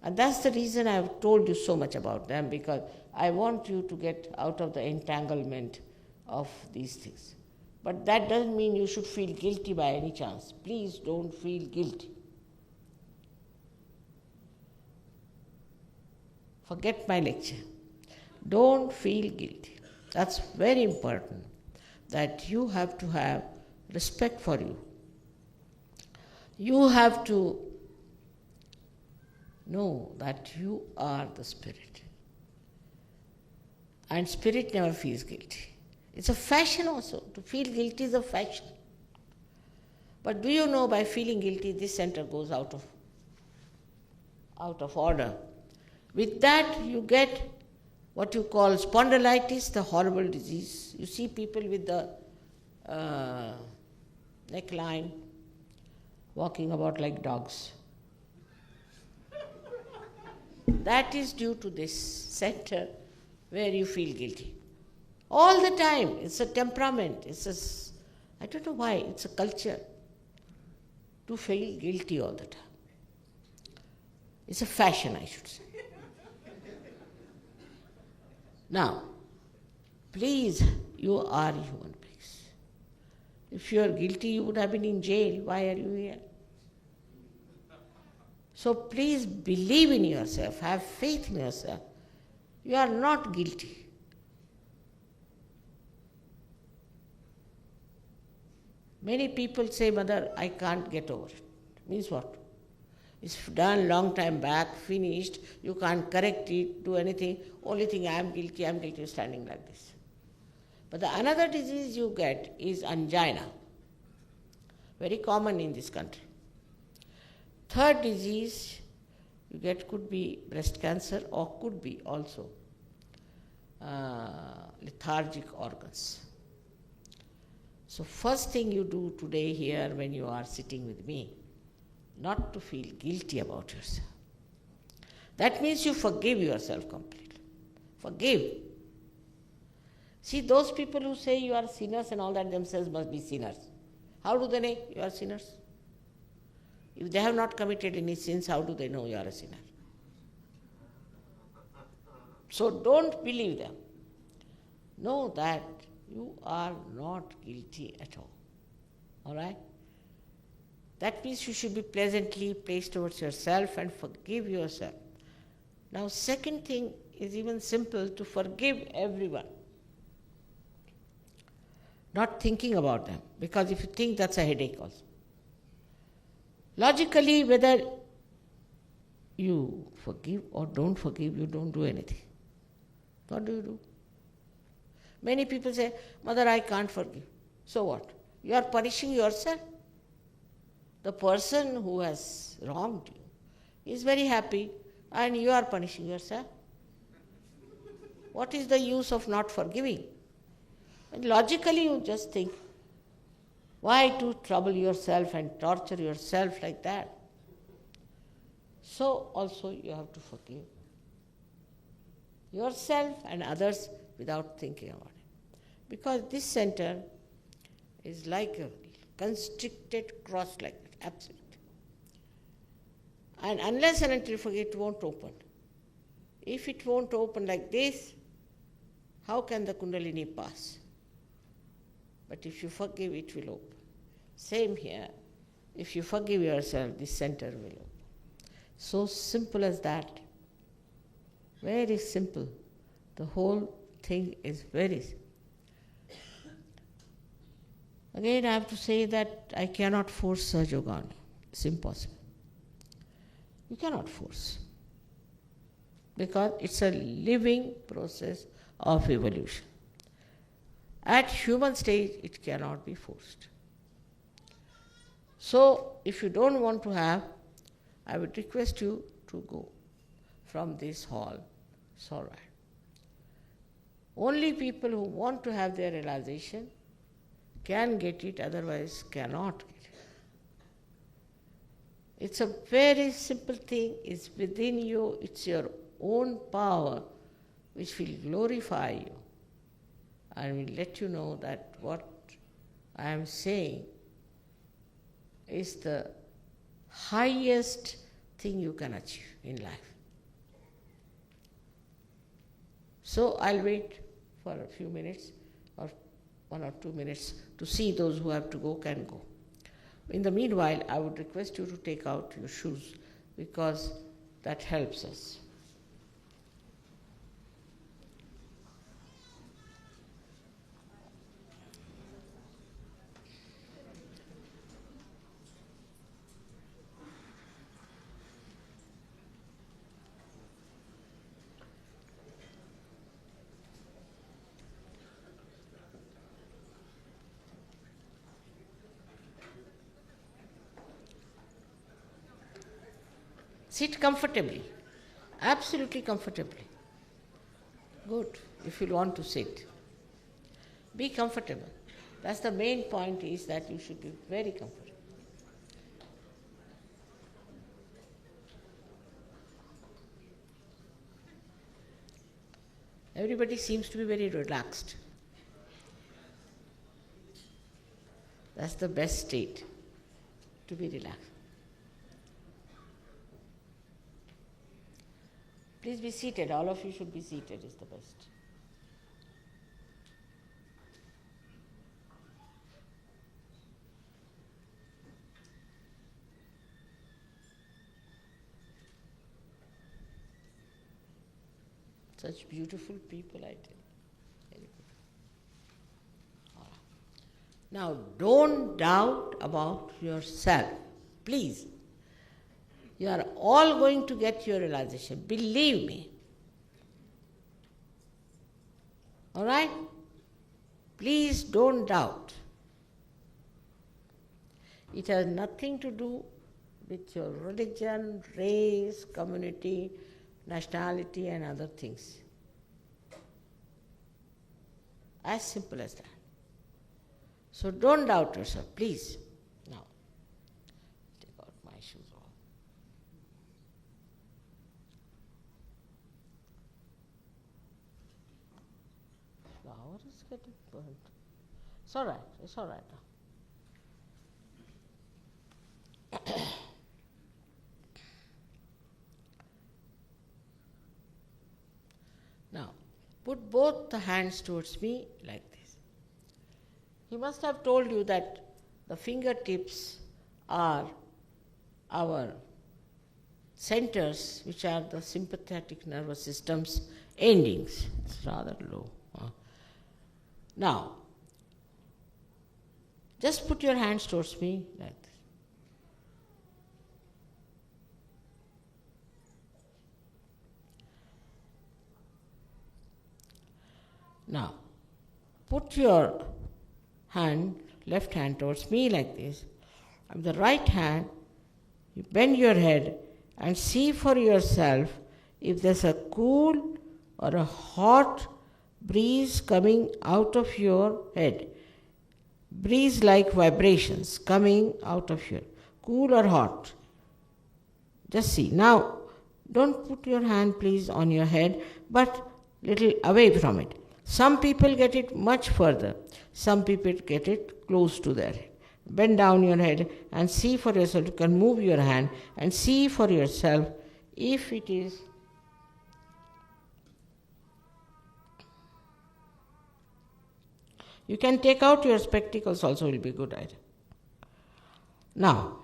And that's the reason I have told you so much about them, because I want you to get out of the entanglement of these things. But that doesn't mean you should feel guilty by any chance. Please don't feel guilty. Forget my lecture. Don't feel guilty. That's very important, that you have to have respect for you. You have to know that you are the spirit. And spirit never feels guilty. It's a fashion also. To feel guilty is a fashion. But do you know, by feeling guilty, this center goes out of order. With that, you get what you call spondylitis, the horrible disease. You see people with the neckline walking about like dogs. That is due to this center where you feel guilty. All the time. It's a temperament. I don't know why, it's a culture to feel guilty all the time. It's a fashion, I should say. Now, please, you are human beings. If you are guilty, you would have been in jail. Why are you here? So please believe in yourself, have faith in yourself. You are not guilty. Many people say, Mother, I can't get over it. Means what? It's done long time back, finished, you can't correct it, do anything. Only thing, I am guilty, standing like this. But the another disease you get is angina. Very common in this country. Third disease you get could be breast cancer, or could be also lethargic organs. So first thing you do today here when you are sitting with me, not to feel guilty about yourself. That means you forgive yourself completely. Forgive. See, those people who say you are sinners and all that themselves must be sinners. How do they know you are sinners? If they have not committed any sins, how do they know you are a sinner? So don't believe them. Know that you are not guilty at all. All right? That means you should be pleasantly placed towards yourself and forgive yourself. Now, second thing is even simple, to forgive everyone. Not thinking about them, because if you think, that's a headache also. Logically, whether you forgive or don't forgive, you don't do anything. What do you do? Many people say, Mother, I can't forgive. So what? You are punishing yourself. The person who has wronged you is very happy, and you are punishing yourself. What is the use of not forgiving? And logically you just think, why to trouble yourself and torture yourself like that? So also you have to forgive yourself and others without thinking about it. Because this center is like a constricted cross like that, absolute. And unless and until you forget, it won't open. If it won't open like this, how can the Kundalini pass? But if you forgive, it will open. Same here. If you forgive yourself, this center will open. So simple as that. Very simple. The whole thing is very simple. Again, I have to say that I cannot force Sahaja Yoga on you. It's impossible. You cannot force. Because it's a living process of evolution. At human stage, it cannot be forced. So, if you don't want to have, I would request you to go from this hall. It's all right. Only people who want to have their realization can get it, otherwise cannot get it. It's a very simple thing, it's within you, it's your own power which will glorify you and will let you know that what I am saying is the highest thing you can achieve in life. So I'll wait for a few minutes or 1 or 2 minutes to see those who have to go can go. In the meanwhile, I would request you to take out your shoes because that helps us. Sit comfortably, absolutely comfortably. Good, if you want to sit. Be comfortable. That's the main point, is that you should be very comfortable. Everybody seems to be very relaxed. That's the best state, to be relaxed. Please be seated. All of you should be seated, is the best. Such beautiful people, I tell you. Very good. All right. Now, don't doubt about yourself, please. You are all going to get your realization, believe me. All right? Please don't doubt. It has nothing to do with your religion, race, community, nationality and other things. As simple as that. So don't doubt yourself, please. Now, take out my shoes off. Flower is getting burnt. It's all right now. Now, put both the hands towards me like this. He must have told you that the fingertips are our centers, which are the sympathetic nervous system's endings. It's rather low. Now, just put your hands towards me like this. Now, put your hand, left hand towards me like this. And the right hand, you bend your head and see for yourself if there's a cool or a hot breeze coming out of your head. Breeze-like vibrations coming out of your, cool or hot. Just see. Now, don't put your hand please on your head, but little away from it. Some people get it much further. Some people get it close to their head. Bend down your head and see for yourself. You can move your hand and see for yourself if it is. You can take out your spectacles also, will be a good idea. Now,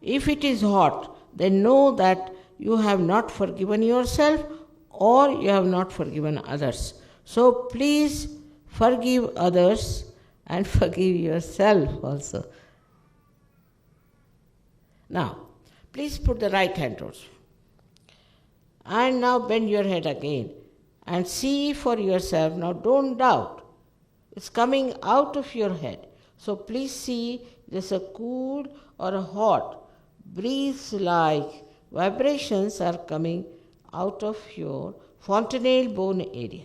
if it is hot, then know that you have not forgiven yourself or you have not forgiven others. So please forgive others and forgive yourself also. Now, please put the right hand towards you. And now bend your head again and see for yourself. Now don't doubt. It's coming out of your head. So please see there's a cool or a hot breeze-like vibrations are coming out of your fontanelle bone area.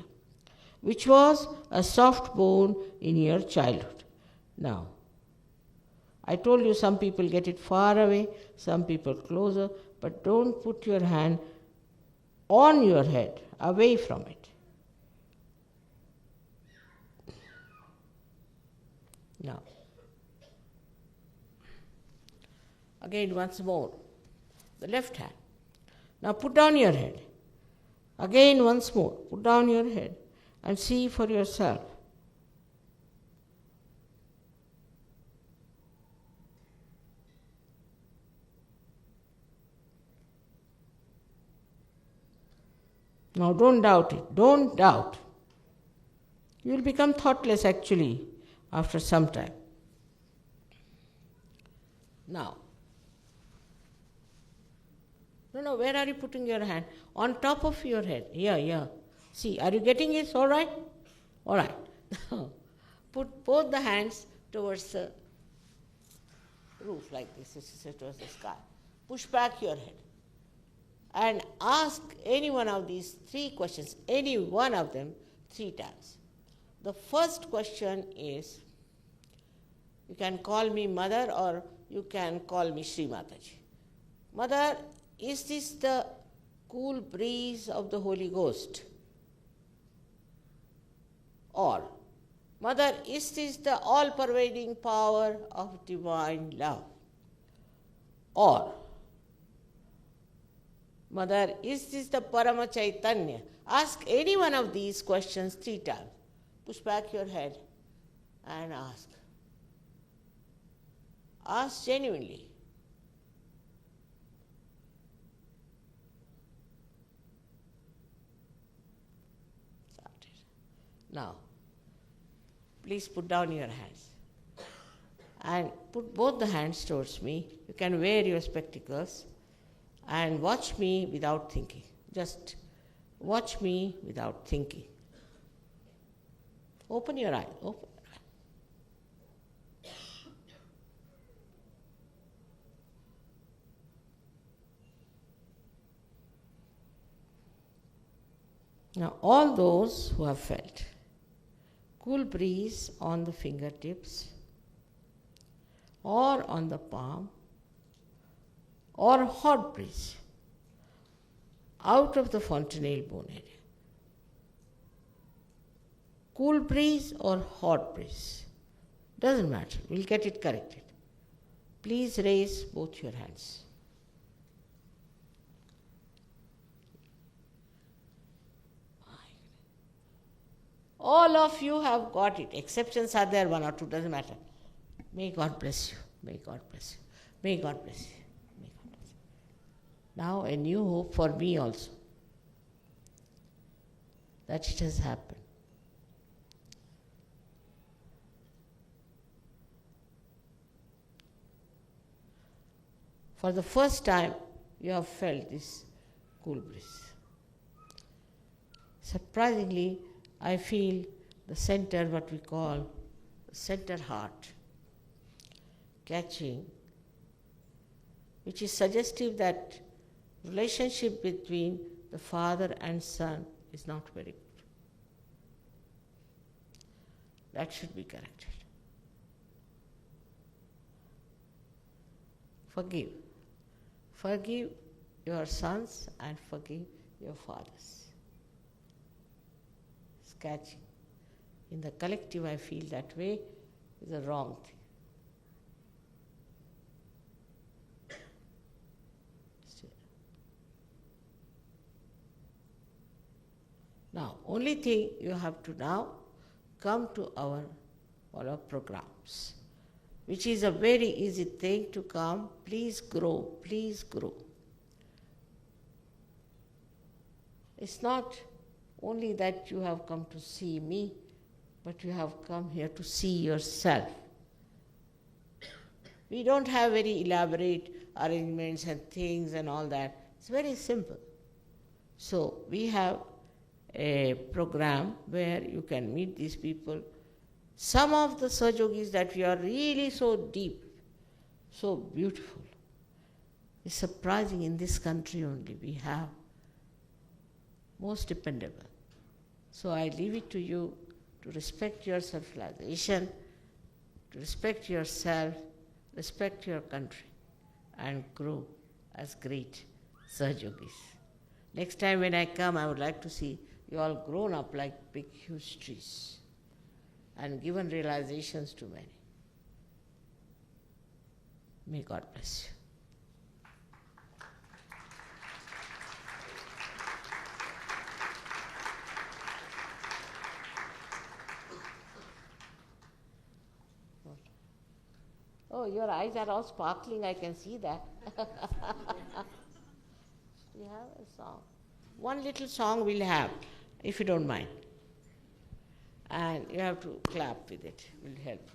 which was a soft bone in your childhood. Now, I told you some people get it far away, some people closer, but don't put your hand on your head, away from it. Now, again once more, the left hand. Now put down your head. Again once more, put down your head and see for yourself. Now don't doubt it, don't doubt. You will become thoughtless actually after some time. Now, no, where are you putting your hand? On top of your head, here. See, are you getting it? All right? All right. Put both the hands towards the roof like this, towards the sky. Push back your head. And ask any one of these three questions, any one of them, 3 times. The first question is, you can call me Mother or you can call me Shri Mataji. Mother, is this the cool breeze of the Holy Ghost? Or, Mother, is this the all-pervading power of divine love? Or, Mother, is this the Parama Chaitanya? Ask any one of these questions 3 times. Push back your head and ask. Ask genuinely. Now, please put down your hands and put both the hands towards me. You can wear your spectacles and watch me without thinking. Just watch me without thinking. Open your eyes. Open. Now, all those who have felt cool breeze on the fingertips or on the palm or hot breeze out of the fontanelle bone area. Cool breeze or hot breeze, doesn't matter, we'll get it corrected. Please raise both your hands. All of you have got it. Exceptions are there, 1 or 2, doesn't matter. May God bless you. May God bless you. May God bless you. May God bless you. Now a new hope for me also, that it has happened. For the first time, you have felt this cool breeze. Surprisingly, I feel the center, what we call the center heart, catching, which is suggestive that relationship between the father and son is not very good. That should be corrected. Forgive. Forgive your sons and forgive your fathers. It's catching. In the collective, I feel that way is a wrong thing. Now, only thing you have to now come to our programs, which is a very easy thing to come. Please grow, please grow. It's not only that you have come to see me, but you have come here to see yourself. We don't have very elaborate arrangements and things and all that. It's very simple. So we have a program where you can meet these people. Some of the Sahajogis that we are really so deep, so beautiful. It's surprising, in this country only we have most dependable. So I leave it to you to respect your self-realization, to respect yourself, respect your country, and grow as great Sahaja Yogis. Next time when I come, I would like to see you all grown up like big, huge trees and given realizations to many. May God bless you. Oh, your eyes are all sparkling, I can see that. We have a song. One little song we'll have, if you don't mind. And you have to clap with it, will help.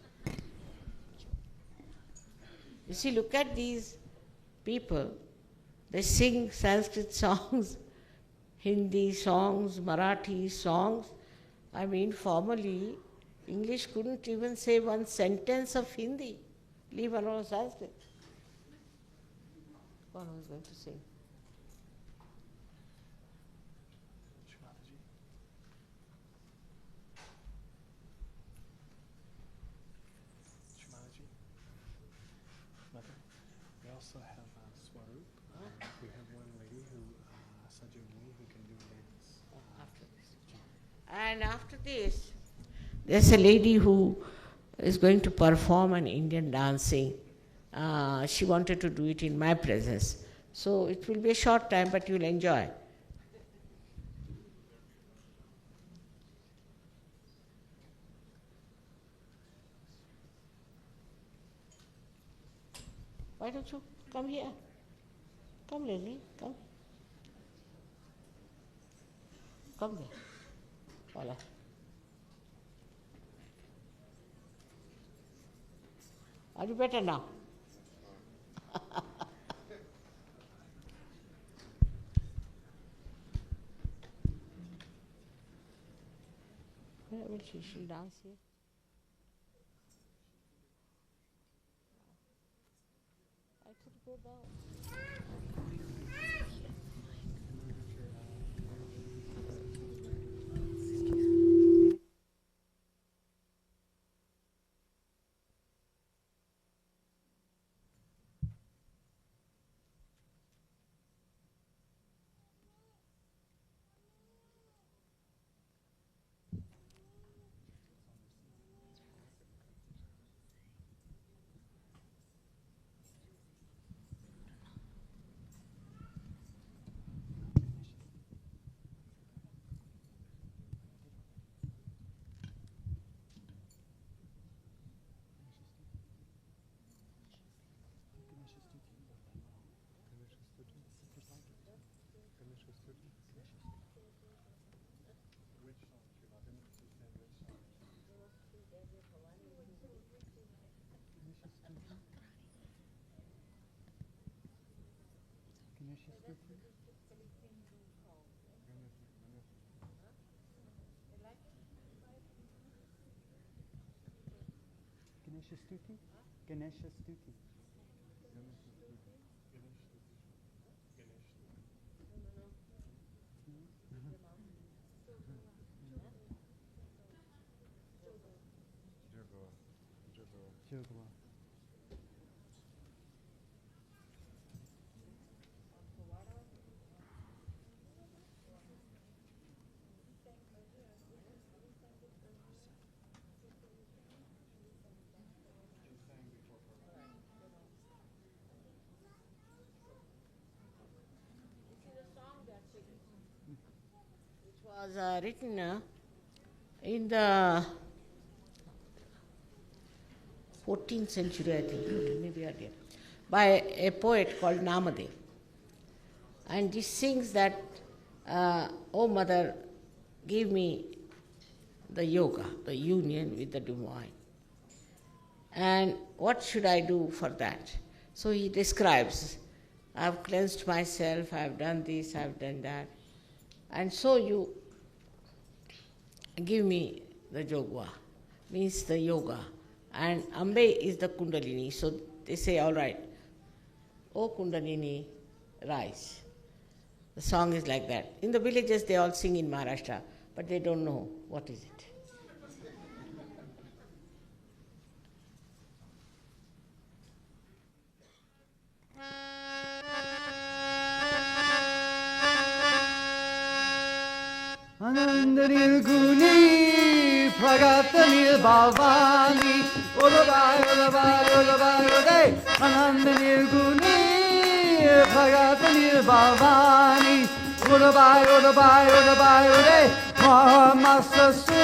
You see, look at these people. They sing Sanskrit songs, Hindi songs, Marathi songs. I mean, formerly, English couldn't even say one sentence of Hindi, leave alone Sanskrit. One who is going to sing. We also have Swaroop. We have one lady who, Sajogini, who can do dance. After this. And after this, there's a lady who is going to perform an Indian dancing. She wanted to do it in my presence. So it will be a short time, but you'll enjoy. Why don't you come here? Come, Lily, come. Come there. Voila. Are you better now? Where will she? She'll dance here. I could go down. Ganesha Stuti? Ganesha Stuti. Jogwa. Which was written in the 14th century, I think, maybe earlier, by a poet called Namadev. And he sings that, oh Mother, give me the yoga, the union with the divine. And what should I do for that? So he describes, I have cleansed myself, I have done this, I have done that. And so you give me the yogwa, means the yoga. And Ambe is the Kundalini. So they say, all right, oh Kundalini, rise. The song is like that. In the villages, they all sing in Maharashtra, but they don't know what is it. Ananda Nirguni Pragata Nirbhavani Udabai, Udabai, Udabai, Uday Ananda Nirguni Pragata Nirbhavani Udabai, Udabai, Udabai, Uday Mahamasasu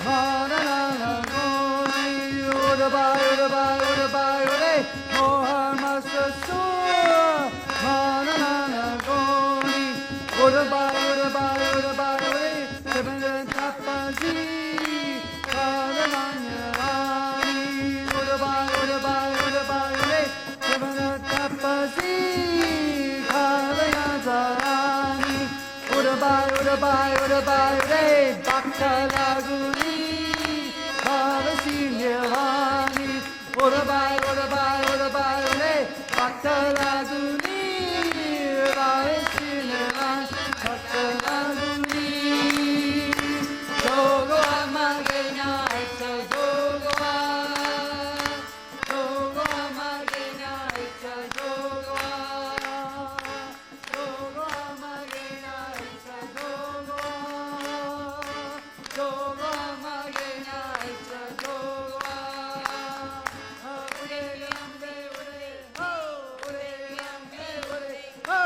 Hananana Goni Udabai, Udabai, Udabai, Uday Mahamasasu Hananana Goni Udabai, Udabai, Udabai, Uday Seven Tapazi Karamanyarani Udabai, Udabai, Udabai, Uday Seven Tapazi Karamanyarani Udabai, Udabai, Udabai, Uday Bhaktalaguni Bhavasinyavani Udabai, Udabai, Udabai, Uday Bhaktalaguni Bhavasinyavani Bhaktalaguni Jogoa Magena Itza Jogoa Jogoa Magena Itza Jogoa Jogoa Magena Itza Jogoa Jogoa Magena Itza Jogoa Ure Yambe Ure Ho Ure Yambe Ure Ho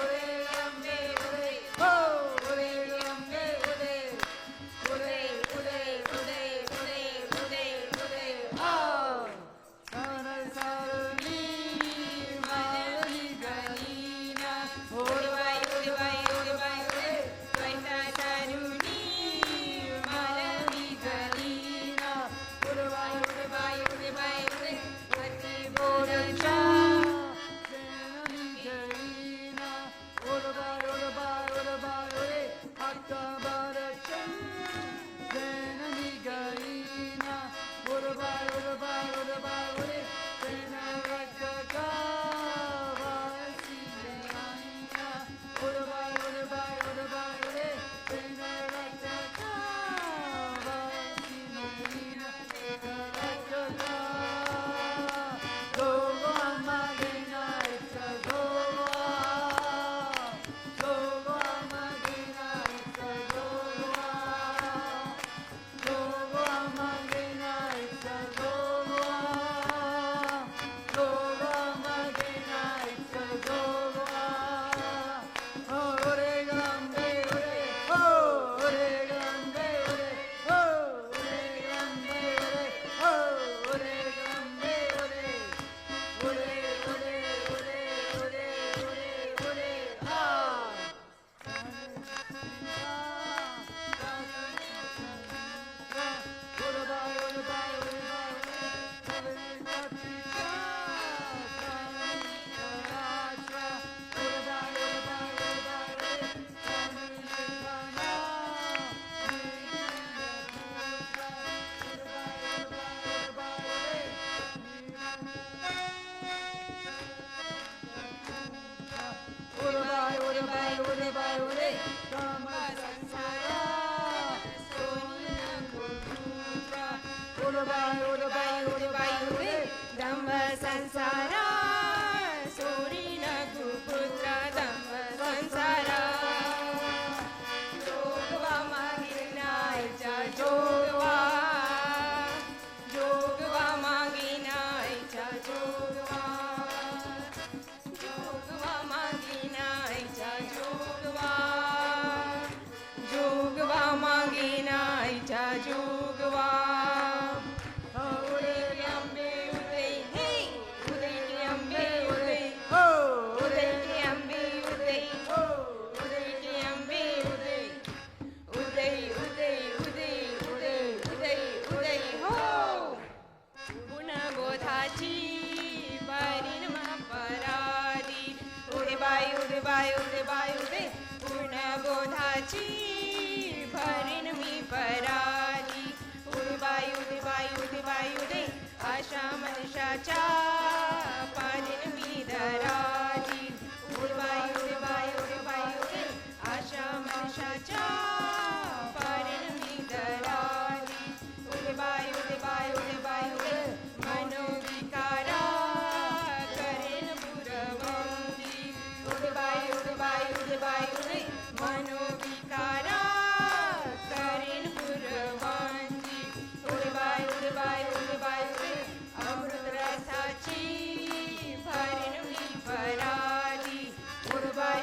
Ure Yambe Ure Ho Ure Yambe Ure Ure Ure Ure Ure Ure Ure Ah Sara Saruni Mani Galina Ure Vai Ure Vai Ure Vai Ure Sara Saruni Mani Galina Ure Vai Ure Vai Ure Vai Ure Vati Bodacha Senani Galina Ure Vai Ure Vai Ure Vai Ure Akka Badacha Senani Galina Ure Vai Ure Vai Ure Vai Ure Senaraka Vasinyana Ure Vai Ure Vai Ure Vai Ure Senaraka Vasinyana Senaraka Jogoa Magena Itza Jogoa Jogoa Magena Itza Jogoa Jogoa Magena Itza Jogoa Jogoa Magena Itza Jogoa Ore Gambe Ore Ho Ore Gambe Ore Ho Ore Gambe Ore Ho Ore Gambe Ore Ore Ore Ore Ore Ore Ore Ah Dhamma sansara Surina Kuputra Dhamma sansara Jogva Magina Icha Jogva Jogva Magina Icha Jogva Jogva Magina Icha Jogva Jogva Magina Icha Jogva Ure Yambe Ure Hey Ure Yambe Ure Ho Ure Yambe Ure Ho Ure Yambe Ure Ure Ure Ure Ure Ure Ure Ho Guna Bodhachi Parinama Paradi Ure Bai Ure Bai Ure Bai Ure Guna Bodhachi Parinami Paradi Ure Bai Ure Bai Ure Bai Ure Asha Manishacha Parinami Daradi Ure Bai Ure Bai Ure Bai Ure Asha Manishacha मनोविकारा करिन पुरवांजी उड़े bye उड़े अमृत रसाची भरिन मी पराली उड़े bye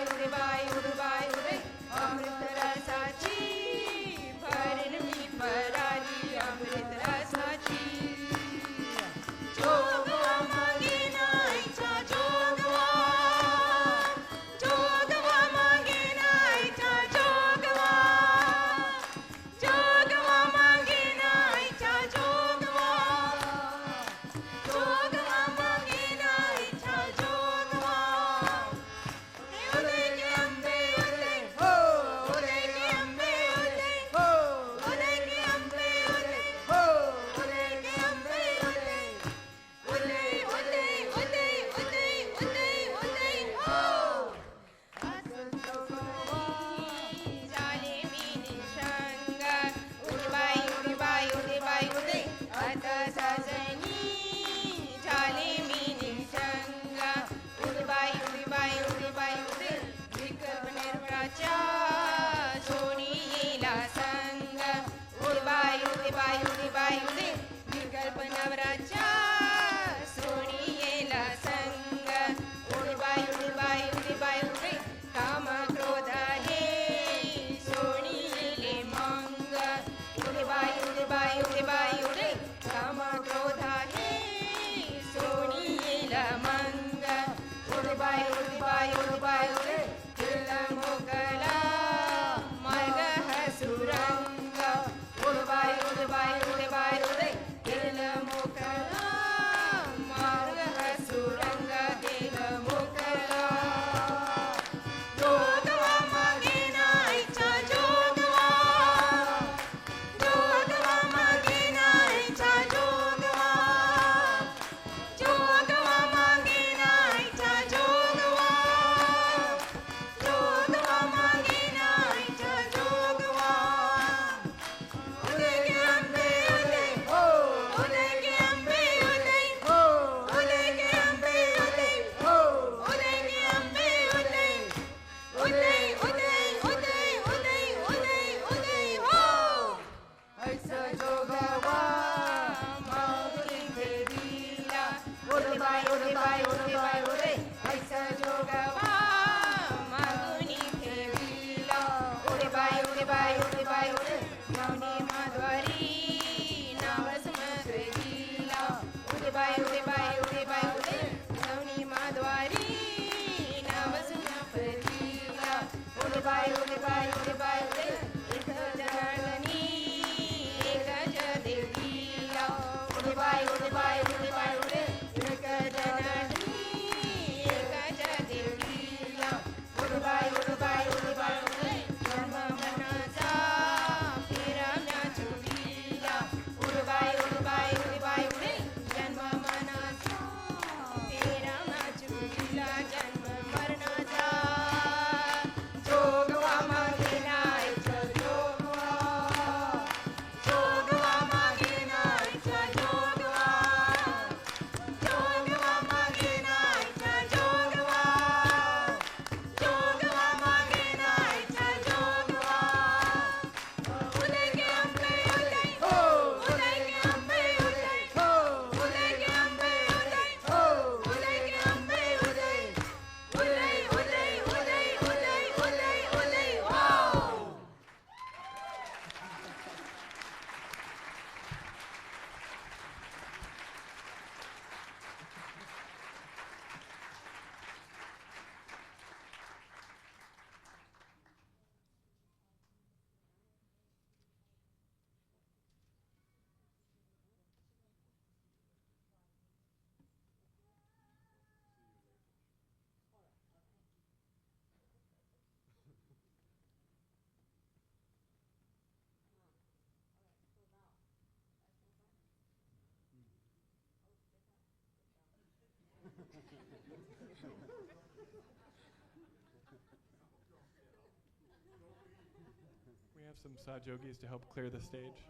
उड़े अमृत रसाची भरिन मी पराली अमृत रसाची जोगवा मागे नाईचा जोगवा मागे नाईचा जोगवा मागे नाईचा जोगवा मागे नाईचा जोगवा उदे गे अंबे उदे हो उदे गे अंबे उदे हो उदे गे अंबे उदे हो उदे गे अंबे उदे उदे उदे उदे उदे उदे उदे हो झाले मी निशंग उडे बाय उडे आता सजनी झाले मी निशंग उडे बाय उडे विकल्प निर्मळाच्या सोनी येला संग उडे बाय उडे विकल्प नवराच्या सोनी येला संग उडे बाय उडे काम क्रोध हे सोनी येले मंग उडे बाय उडे काम क्रोध हे सोनी येला मंग उडे बाय उडे तिला मोकला मार्ग हसुरंग उडे बाय उडे तिला मोकला मार्ग हसुरंग देव मोकला जोगवा मागे नाईचा जोगवा मागे नाईचा जोगवा मागे नाईचा जोगवा मागे नाईचा जोगवा उदे गे अंबे उदे हो उदे गे अंबे उदे हो उदे गे अंबे उदे हो उदे गे अंबे उदे उदे उदे हो ऐसा जोगवा मागुनी देवीला उडे बाय उडे ऐसा जोगवा मागुनी देवीला उडे बाय उडे नवनी माधवारी नाव समजलीला उडे बाय उडे नवनी माधवारी नाव समजलीला उडे बाय उडे एक जगणी एक देवीला उडे बाय उडे एक जननी एक देवीला उडे बाय उडे जन्म मनाचा फेरा म्या चुकीला उडे बाय उडे जन्म मनाचा फेरा म्या चुकीला जन्म मरणाचा जोगवा मागे नाईचा जोगवा मागे नाईचा जोगवा मागे नाईचा जोगवा मागे नाईचा जोगवा उदे गे अंबे उदे हो उदे गे अंबे उदे हो उदे गे अंबे उदे हो उदे गे अंबे उदे हो We have some Sahaja yogis to help clear the stage.